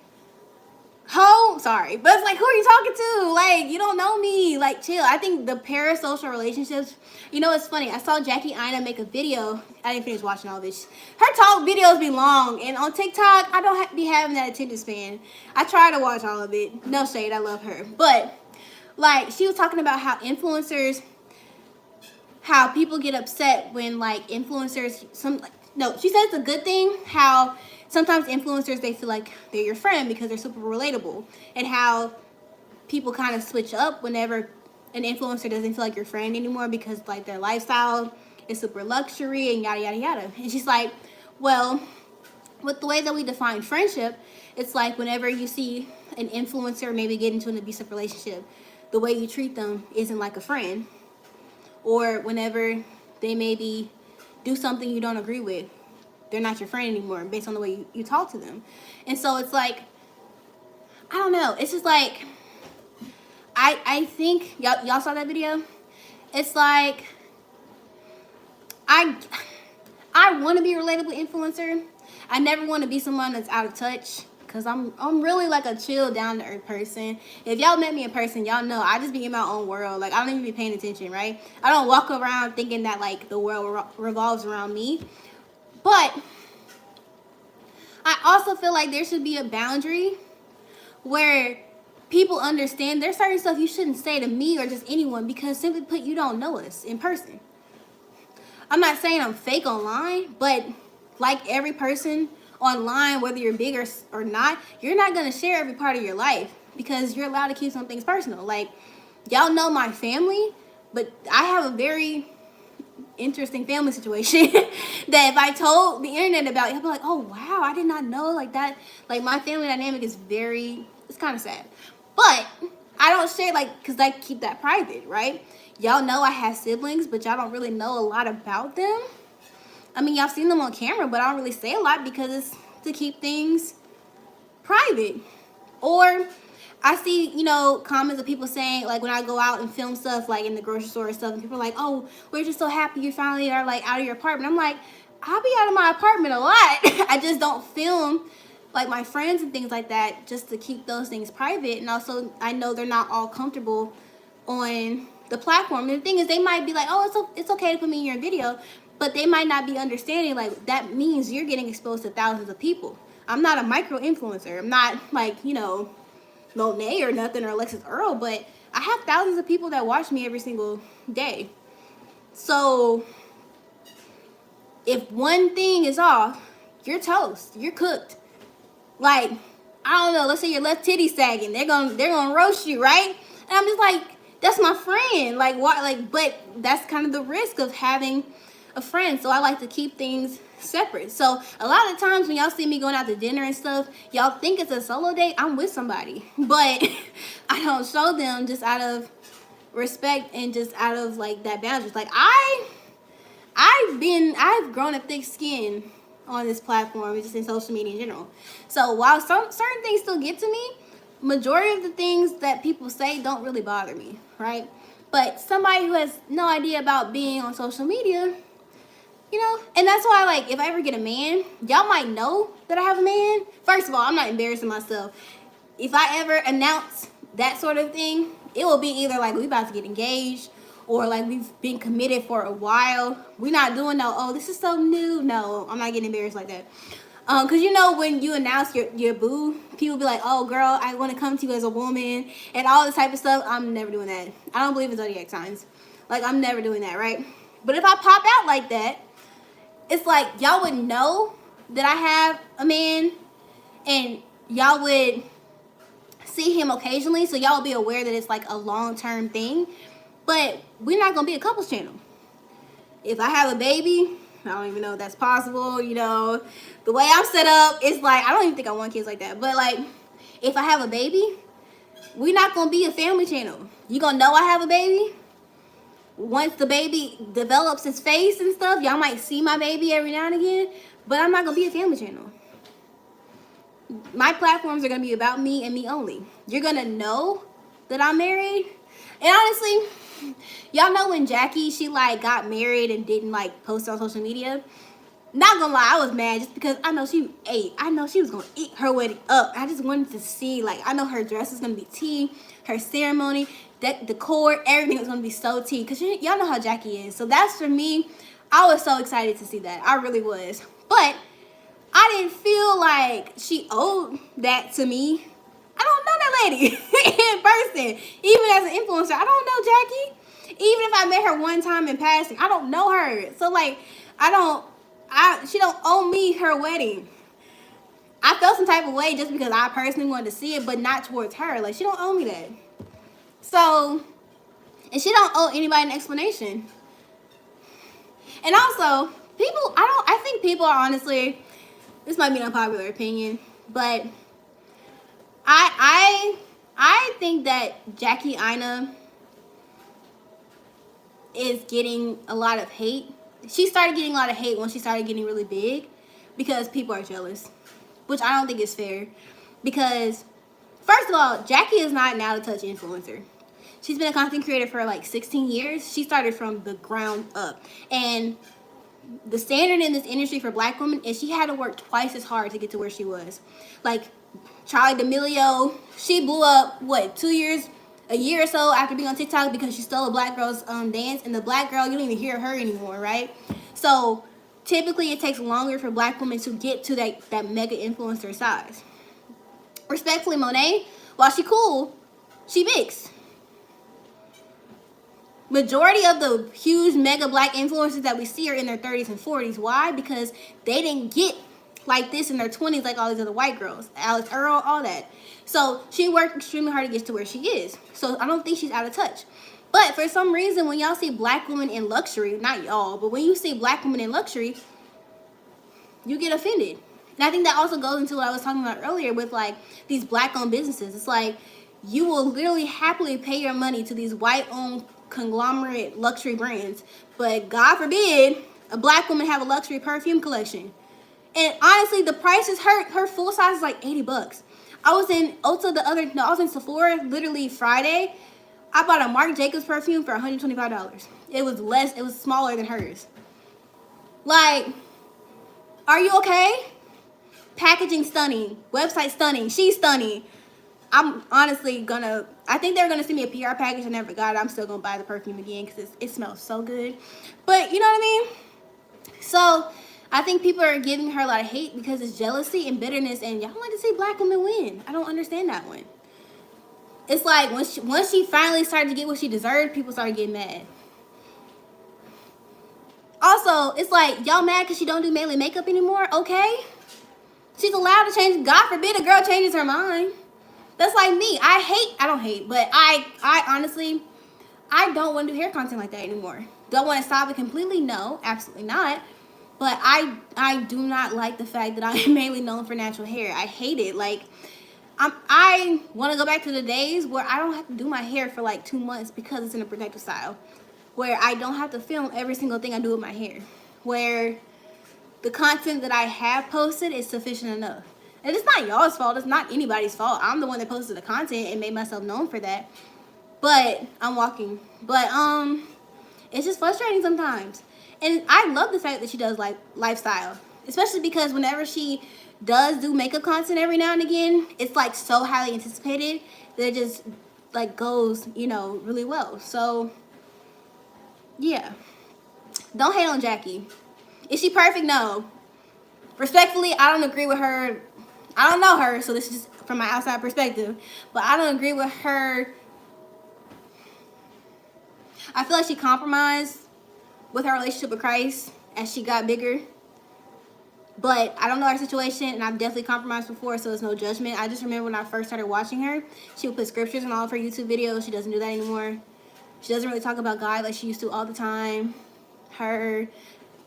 S1: ho, sorry. But it's like, who are you talking to? Like, you don't know me. Like, chill. I think the parasocial relationships, you know, it's funny. I saw Jackie Aina make a video. I didn't finish watching all this. Her talk videos be long. And on TikTok, I don't be having that attention span. I try to watch all of it. No shade. I love her. But, like, she was talking about how influencers, how people get upset when, like, influencers, she said it's a good thing how sometimes influencers, they feel like they're your friend because they're super relatable, and how people kind of switch up whenever an influencer doesn't feel like your friend anymore because, like, their lifestyle is super luxury and yada, yada, yada. And she's like, well, with the way that we define friendship, it's like whenever you see an influencer maybe get into an abusive relationship, the way you treat them isn't like a friend. Or whenever they maybe do something you don't agree with, they're not your friend anymore based on the way you talk to them. And so it's like, I don't know. It's just like, I think, y'all saw that video? It's like, I want to be a relatable influencer. I never want to be someone that's out of touch. Because I'm really, like, a chill, down-to-earth person. If y'all met me in person, y'all know I just be in my own world. Like, I don't even be paying attention, right? I don't walk around thinking that, like, the world revolves around me. But I also feel like there should be a boundary where people understand there's certain stuff you shouldn't say to me or just anyone because, simply put, you don't know us in person. I'm not saying I'm fake online, but like every person online, whether you're big or not, you're not going to share every part of your life because you're allowed to keep some things personal. Like, y'all know my family, but I have a very interesting family situation that if I told the internet about it, I'd be like, oh, wow, I did not know, like, that. Like, my family dynamic is it's kind of sad. But I don't share, like, because I keep that private, right? Y'all know I have siblings, but y'all don't really know a lot about them. I mean, y'all seen them on camera, but I don't really say a lot because it's to keep things private. Or I see, comments of people saying, like, when I go out and film stuff, like, in the grocery store and stuff, and people are like, oh, we're just so happy you finally are, like, out of your apartment. I'm like, I'll be out of my apartment a lot. I just don't film, like, my friends and things like that just to keep those things private. And also, I know they're not all comfortable on the platform. And the thing is, they might be like, oh, it's okay to put me in your video. But they might not be understanding, like, that means you're getting exposed to thousands of people. I'm not a micro-influencer. I'm not, like, Monet or nothing or Alexis Earl, but I have thousands of people that watch me every single day. So if one thing is off, you're toast. You're cooked. Like, I don't know, let's say your left titty sagging. They're gonna roast you, right? And I'm just like, that's my friend. Like, why? Like, but that's kind of the risk of having a friend. So I like to keep things separate. So a lot of times when y'all see me going out to dinner and stuff, y'all think it's a solo date. I'm with somebody, but I don't show them just out of respect and just out of like that boundaries. Like I've grown a thick skin on this platform, just in social media in general. So while certain things still get to me, majority of the things that people say don't really bother me, right? But somebody who has no idea about being on social media, you know, and that's why, like, if I ever get a man, y'all might know that I have a man. First of all, I'm not embarrassing myself. If I ever announce that sort of thing, it will be either like we about to get engaged, or like we've been committed for a while. We're not doing no, oh, this is so new. No, I'm not getting embarrassed like that. Cause you know when you announce your boo, people be like, oh girl, I want to come to you as a woman and all this type of stuff. I'm never doing that. I don't believe in zodiac signs. Like, I'm never doing that, right? But if I pop out like that, it's like y'all would know that I have a man, and y'all would see him occasionally, so y'all will be aware that it's like a long-term thing. But we're not gonna be a couples channel. If I have a baby, I don't even know if that's possible. You know, the way I'm set up, it's like I don't even think I want kids like that. But like, if I have a baby, we're not gonna be a family channel. You gonna know I have a baby. Once the baby develops his face and stuff, y'all might see my baby every now and again. But I'm not gonna be a family channel. My platforms are gonna be about me and me only. You're gonna know that I'm married. And honestly, y'all know when Jackie, she like got married and didn't like post on social media. Not gonna lie, I was mad just because I know she ate. I know she was gonna eat her wedding up. I just wanted to see, like, I know her dress is gonna be tea, her ceremony, that decor, everything was gonna be so tea. Cause y'all know how Jackie is. So that's, for me, I was so excited to see that. I really was. But I didn't feel like she owed that to me. I don't know that lady in person. Even as an influencer, I don't know Jackie. Even if I met her one time in passing, I don't know her. So like, she don't owe me her wedding. I felt some type of way just because I personally wanted to see it, but not towards her. Like, she don't owe me that. So, and she don't owe anybody an explanation. And also, I think people are honestly, this might be an unpopular opinion, but I think that Jackie Aina is getting a lot of hate. She started getting a lot of hate when she started getting really big because people are jealous, which I don't think is fair. Because, first of all, Jackie is not an out-of-touch influencer. She's been a content creator for like 16 years. She started from the ground up. And the standard in this industry for black women is she had to work twice as hard to get to where she was. Like, Charli D'Amelio, she blew up, what, a year or so after being on TikTok because she stole a black girl's dance, and the black girl, you don't even hear her anymore, right? So typically it takes longer for black women to get to that mega influencer size. Respectfully, Monet, while she cool, she mixed. Majority of the huge mega black influencers that we see are in their 30s and 40s. Why? Because they didn't get like this in their 20s like all these other white girls. Alex Earl, all that. So she worked extremely hard to get to where she is. So I don't think she's out of touch. But for some reason, when y'all see black women in luxury, not y'all, but when you see black women in luxury, you get offended. And I think that also goes into what I was talking about earlier with like these black-owned businesses. It's like you will literally happily pay your money to these white-owned conglomerate luxury brands, but God forbid a black woman have a luxury perfume collection. And honestly, the prices, her full size is like $80. I was in Ulta I was in Sephora literally Friday. I bought a Marc Jacobs perfume for $125. It was smaller than hers. Like, are you okay? Packaging stunning, website stunning, she's stunning. I'm honestly I think they're gonna send me a PR package. I never got it. I'm still gonna buy the perfume again because it smells so good. But you know what I mean? So I think people are giving her a lot of hate because it's jealousy and bitterness, and y'all like to see black women win. I don't understand that one. It's like once she finally started to get what she deserved, people started getting mad. Also, it's like, y'all mad because she don't do mainly makeup anymore? Okay. She's allowed to change. God forbid a girl changes her mind. That's like me. I don't hate, but I honestly, I don't want to do hair content like that anymore. Don't want to stop it completely? No, absolutely not. But I do not like the fact that I am mainly known for natural hair. I hate it. Like, I want to go back to the days where I don't have to do my hair for like 2 months because it's in a protective style. Where I don't have to film every single thing I do with my hair. Where the content that I have posted is sufficient enough. And it's not y'all's fault. It's not anybody's fault. I'm the one that posted the content and made myself known for that. But I'm walking. But it's just frustrating sometimes. And I love the fact that she does like lifestyle, especially because whenever she does do makeup content every now and again, it's like so highly anticipated that it just like goes, you know, really well. So yeah, don't hate on Jackie. Is she perfect? No. Respectfully, I don't agree with her. I don't know her, so this is just from my outside perspective. But I don't agree with her. I feel like she compromised with her relationship with Christ as she got bigger. But I don't know her situation, and I've definitely compromised before, so it's no judgment. I just remember when I first started watching her, she would put scriptures in all of her YouTube videos. She doesn't do that anymore. She doesn't really talk about God like she used to all the time. Her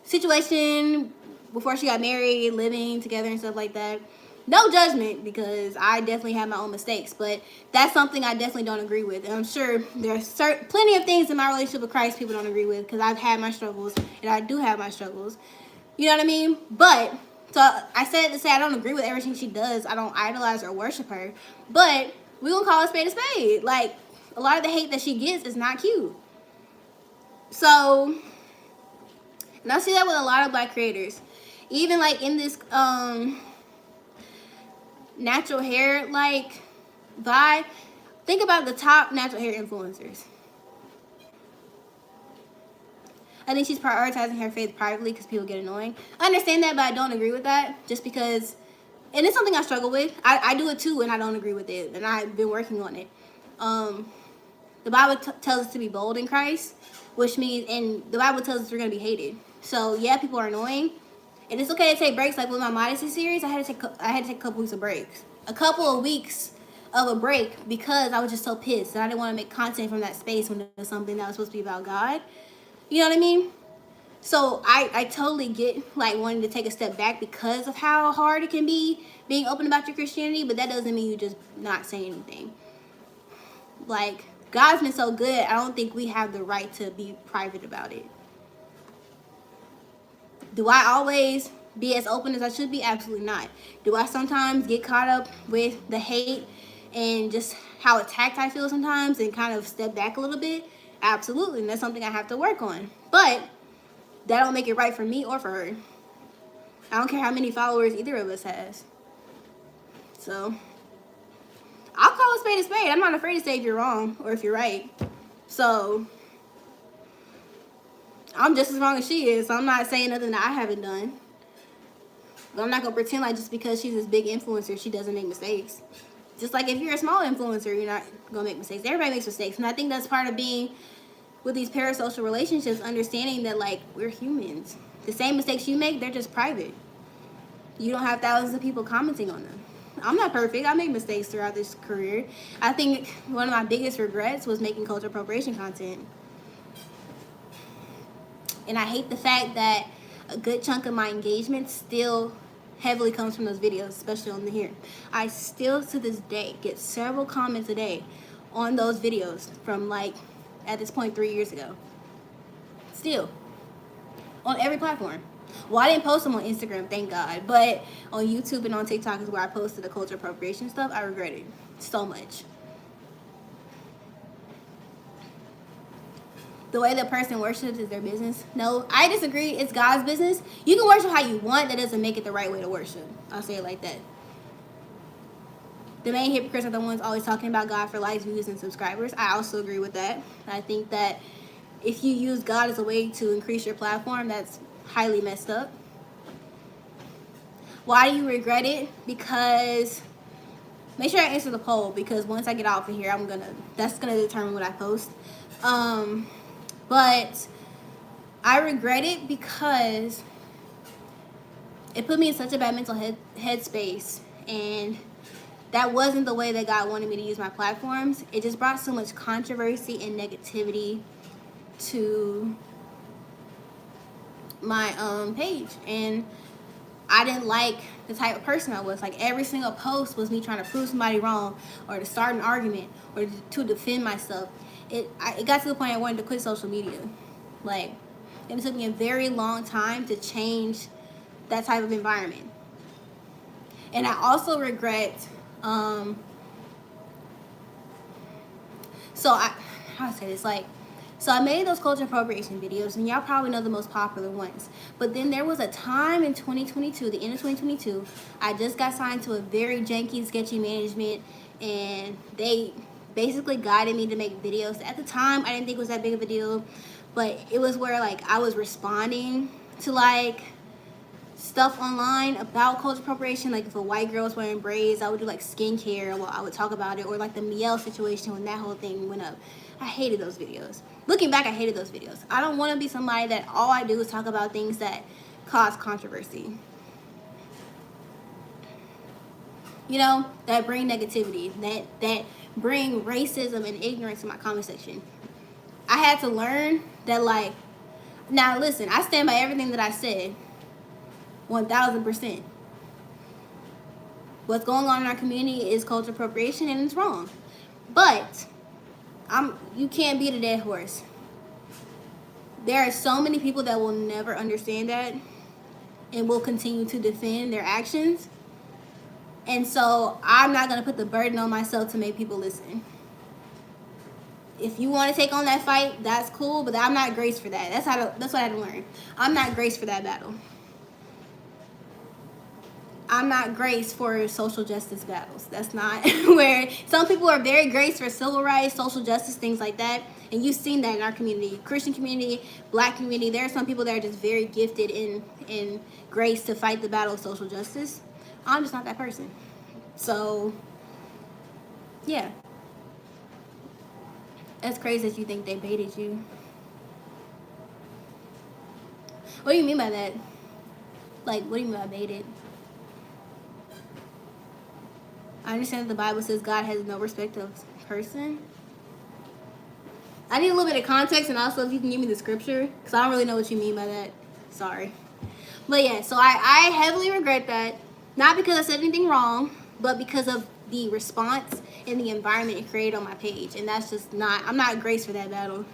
S1: situation before she got married, living together and stuff like that. No judgment, because I definitely have my own mistakes, but that's something I definitely don't agree with. And I'm sure there's plenty of things in my relationship with Christ people don't agree with, because I've had my struggles, and I do have my struggles. You know what I mean? But, so I said to say I don't agree with everything she does. I don't idolize or worship her. But we gonna call a spade a spade. Like, a lot of the hate that she gets is not cute. So, and I see that with a lot of black creators. Even like in this natural hair like vibe, think about the top natural hair influencers. I think she's prioritizing her faith privately because people get annoying. I understand that, but I don't agree with that. Just because, and it's something I struggle with. I do it too, and I don't agree with it, and I've been working on it. The Bible tells us to be bold in Christ, which means, and the Bible tells us we're going to be hated. So yeah, people are annoying, and it's okay to take breaks. Like with my modesty series, I had to take a couple weeks of breaks, a couple of weeks of a break, because I was just so pissed and I didn't want to make content from that space when it was something that was supposed to be about God. You know what I mean? So I totally get like wanting to take a step back because of how hard it can be being open about your Christianity, but that doesn't mean you just not say anything. Like, God's been so good, I don't think we have the right to be private about it. Do I always be as open as I should be? Absolutely not. Do I sometimes get caught up with the hate and just how attacked I feel sometimes and kind of step back a little bit? Absolutely, and that's something I have to work on. But that don't make it right for me or for her. I don't care how many followers either of us has. So I'll call a spade a spade. I'm not afraid to say if you're wrong or if you're right. So I'm just as wrong as she is. So I'm not saying nothing that I haven't done. But I'm not going to pretend like just because she's this big influencer, she doesn't make mistakes. Just like if you're a small influencer, you're not going to make mistakes. Everybody makes mistakes. And I think that's part of being with these parasocial relationships, understanding that, like, we're humans. The same mistakes you make, they're just private. You don't have thousands of people commenting on them. I'm not perfect. I make mistakes throughout this career. I think one of my biggest regrets was making cultural appropriation content. And I hate the fact that a good chunk of my engagement still heavily comes from those videos, especially on the here. I still, to this day, get several comments a day on those videos from, like, at this point 3 years ago. Still. On every platform. Well, I didn't post them on Instagram, thank God. But on YouTube and on TikTok is where I posted the culture appropriation stuff. I regret it so much. The way the person worships is their business. No, I disagree. It's God's business. You can worship how you want. That doesn't make it the right way to worship. I'll say it like that. The main hypocrites are the ones always talking about God for likes, views, and subscribers. I also agree with that. I think that if you use God as a way to increase your platform, that's highly messed up. Why do you regret it? Because, make sure I answer the poll, because once I get off of here, that's gonna determine what I post. But I regret it because it put me in such a bad mental headspace, and that wasn't the way that God wanted me to use my platforms. It just brought so much controversy and negativity to my page, and I didn't like the type of person I was. Like, every single post was me trying to prove somebody wrong, or to start an argument, or to defend myself. It got to the point I wanted to quit social media. Like, and it took me a very long time to change that type of environment. And I also regret, how to say this, like, so I made those culture appropriation videos, and y'all probably know the most popular ones. But then there was a time in 2022, the end of 2022, I just got signed to a very janky, sketchy management, and they basically guided me to make videos. At the time, I didn't think it was that big of a deal, but it was where, like, I was responding to, like, stuff online about culture appropriation. Like, if a white girl was wearing braids, I would do, like, skincare, well, I would talk about it, or, like, the Miel situation when that whole thing went up. I hated those videos. Looking back, I hated those videos. I don't want to be somebody that all I do is talk about things that cause controversy. You know, that bring negativity, that bring racism and ignorance in my comment section. I had to learn that, like, now listen, I stand by everything that I said, 1000%. What's going on in our community is culture appropriation, and it's wrong. But you can't beat a dead horse. There are so many people that will never understand that and will continue to defend their actions. And so I'm not going to put the burden on myself to make people listen. If you want to take on that fight, that's cool, but I'm not graced for that. That's what I had to learn. I'm not graced for that battle. I'm not graced for social justice battles. That's not where some people are very graced for civil rights, social justice, things like that. And you've seen that in our community, Christian community, black community. There are some people that are just very gifted in grace to fight the battle of social justice. I'm just not that person. So, yeah. That's crazy that you think they baited you. What do you mean by that? Like, what do you mean by baited? I understand that the Bible says God has no respect of person. I need a little bit of context, and also if you can give me the scripture, because I don't really know what you mean by that. Sorry. But yeah, so I heavily regret that. Not because I said anything wrong, but because of the response and the environment it created on my page. And that's just not, I'm not graced for that battle.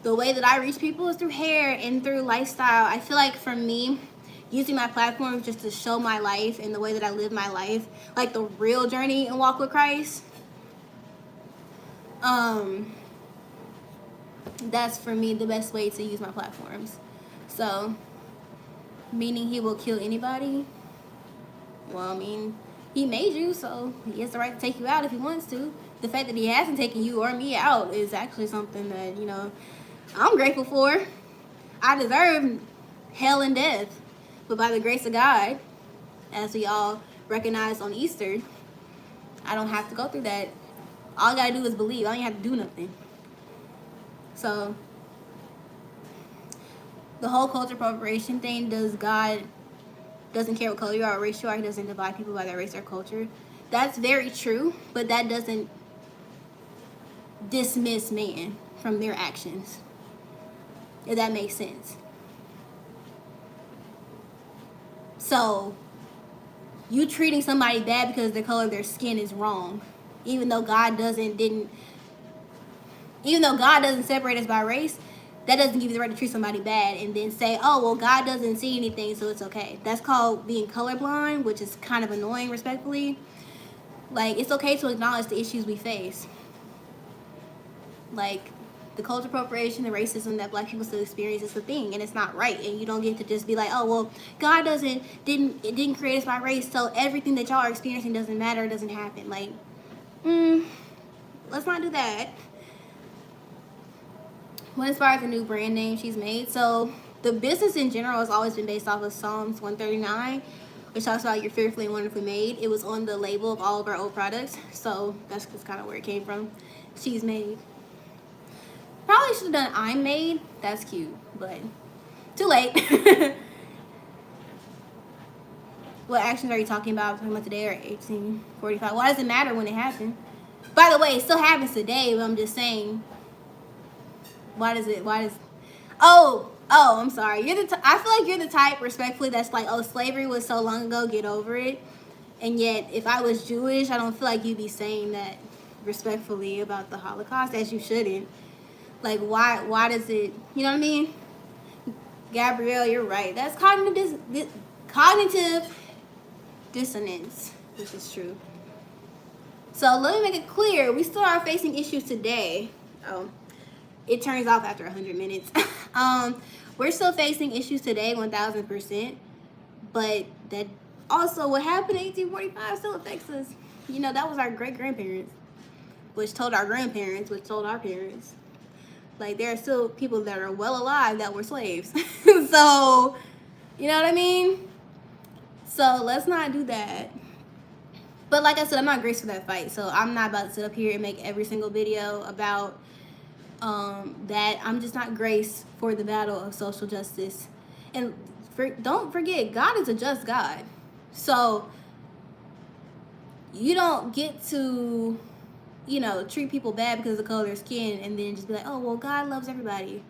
S1: The way that I reach people is through hair and through lifestyle. I feel like for me, using my platform just to show my life and the way that I live my life, like the real journey and walk with Christ, that's for me the best way to use my platforms. So, meaning he will kill anybody? Well, I mean, he made you, so he has the right to take you out if he wants to. The fact that he hasn't taken you or me out is actually something that, you know, I'm grateful for. I deserve hell and death. But by the grace of God, as we all recognize on Easter, I don't have to go through that. All I gotta do is believe. I don't have to do nothing. So, the whole culture appropriation thing, God doesn't care what color you are or race you are. He doesn't divide people by their race or culture. That's very true, but that doesn't dismiss man from their actions. If that makes sense. So, you treating somebody bad because the color of their skin is wrong, even though God doesn't separate us by race. That doesn't give you the right to treat somebody bad and then say, oh, well, God doesn't see anything, so it's okay. That's called being colorblind, which is kind of annoying, respectfully. Like, it's okay to acknowledge the issues we face. Like, the culture appropriation, the racism that black people still experience is the thing, and it's not right. And you don't get to just be like, oh, well, God didn't create us by race, so everything that y'all are experiencing doesn't matter, doesn't happen. Like, let's not do that. What inspired the new brand name she's made? So the business in general has always been based off of Psalms 139, which talks about you're fearfully and wonderfully made. It was on the label of all of our old products, so that's just kind of where it came from. She's made. Probably should have done I'm made. That's cute, but too late. What actions are you talking about? Talking about today or 1845? Why does it matter when it happened? By the way, it still happens today, but I'm just saying. Why does? Oh, I'm sorry. I feel like you're the type, respectfully, that's like, oh, slavery was so long ago, get over it. And yet, if I was Jewish, I don't feel like you'd be saying that respectfully about the Holocaust, as you shouldn't. Like, why does it, you know what I mean? Gabrielle, you're right. That's cognitive dissonance, which is true. So let me make it clear. We still are facing issues today. Oh, it turns off after 100 minutes. We're still facing issues today, 1,000%. But that also, what happened in 1845 still affects us. You know, that was our great-grandparents, which told our grandparents, which told our parents. Like, there are still people that are well alive that were slaves. So, you know what I mean? So, let's not do that. But like I said, I'm not graced for that fight. So, I'm not about to sit up here and make every single video about that. I'm just not graced for the battle of social justice. And don't forget, God is a just God. So, you don't get to, you know, treat people bad because of the color of their skin and then just be like, oh, well, God loves everybody.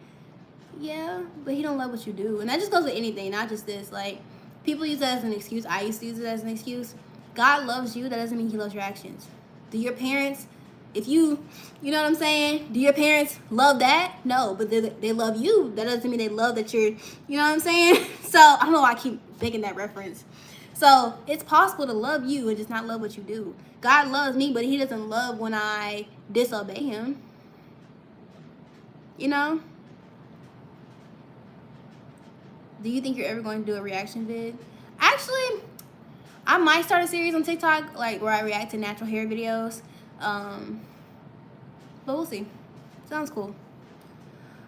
S1: Yeah, but he don't love what you do. And that just goes with anything, not just this. Like, people use that as an excuse. I used to use it as an excuse. God loves you. That doesn't mean he loves your actions. Do your parents, if you know what I'm saying? Do your parents love that? No, but they love you. That doesn't mean they love that you're, you know what I'm saying? So, I don't know why I keep making that reference. So, it's possible to love you and just not love what you do. God loves me, but he doesn't love when I disobey him. You know? Do you think you're ever going to do a reaction vid? Actually, I might start a series on TikTok, like, where I react to natural hair videos. But we'll see. Sounds cool.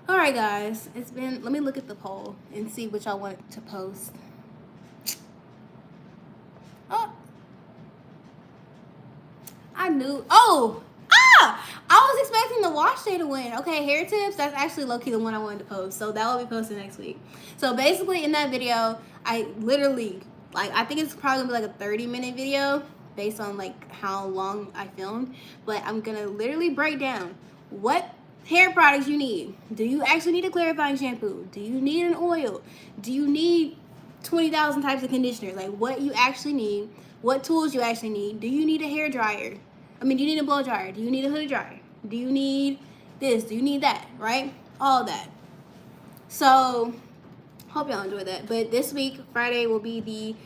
S1: Alright, guys. Let me look at the poll and see what y'all want to post. Oh, I knew. I was expecting the wash day to win. Okay, hair tips. That's actually low-key the one I wanted to post. So that will be posted next week. So basically, in that video, I literally, like, I think it's probably gonna be like a 30-minute video based on like how long I filmed. But I'm gonna literally break down what hair products you need. Do you actually need a clarifying shampoo? Do you need an oil? Do you need 20,000 types of conditioner? Like, what you actually need, what tools you actually need. Do you need a hair dryer? Do you need a blow dryer? Do you need a hoodie dryer? Do you need this? Do you need that? Right? All that. So, hope y'all enjoy that. But this week, Friday, will be the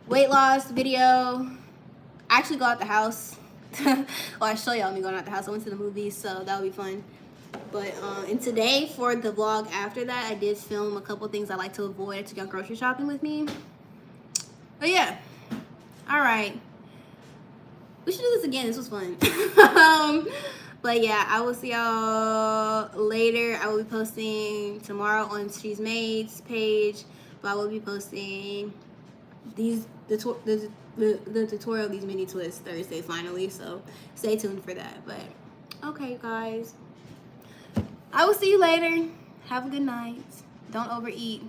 S1: weight loss video. I actually go out the house. Well, I show y'all me going out the house. I went to the movies, so that'll be fun. But and today, for the vlog after that, I did film a couple things I like to avoid. I took y'all grocery shopping with me. But yeah. Alright. We should do this again. This was fun. But yeah, I will see y'all later. I will be posting tomorrow on She's Made's page. But I will be posting the tutorial of these mini twists Thursday finally. So stay tuned for that. But okay, guys. I will see you later. Have a good night. Don't overeat.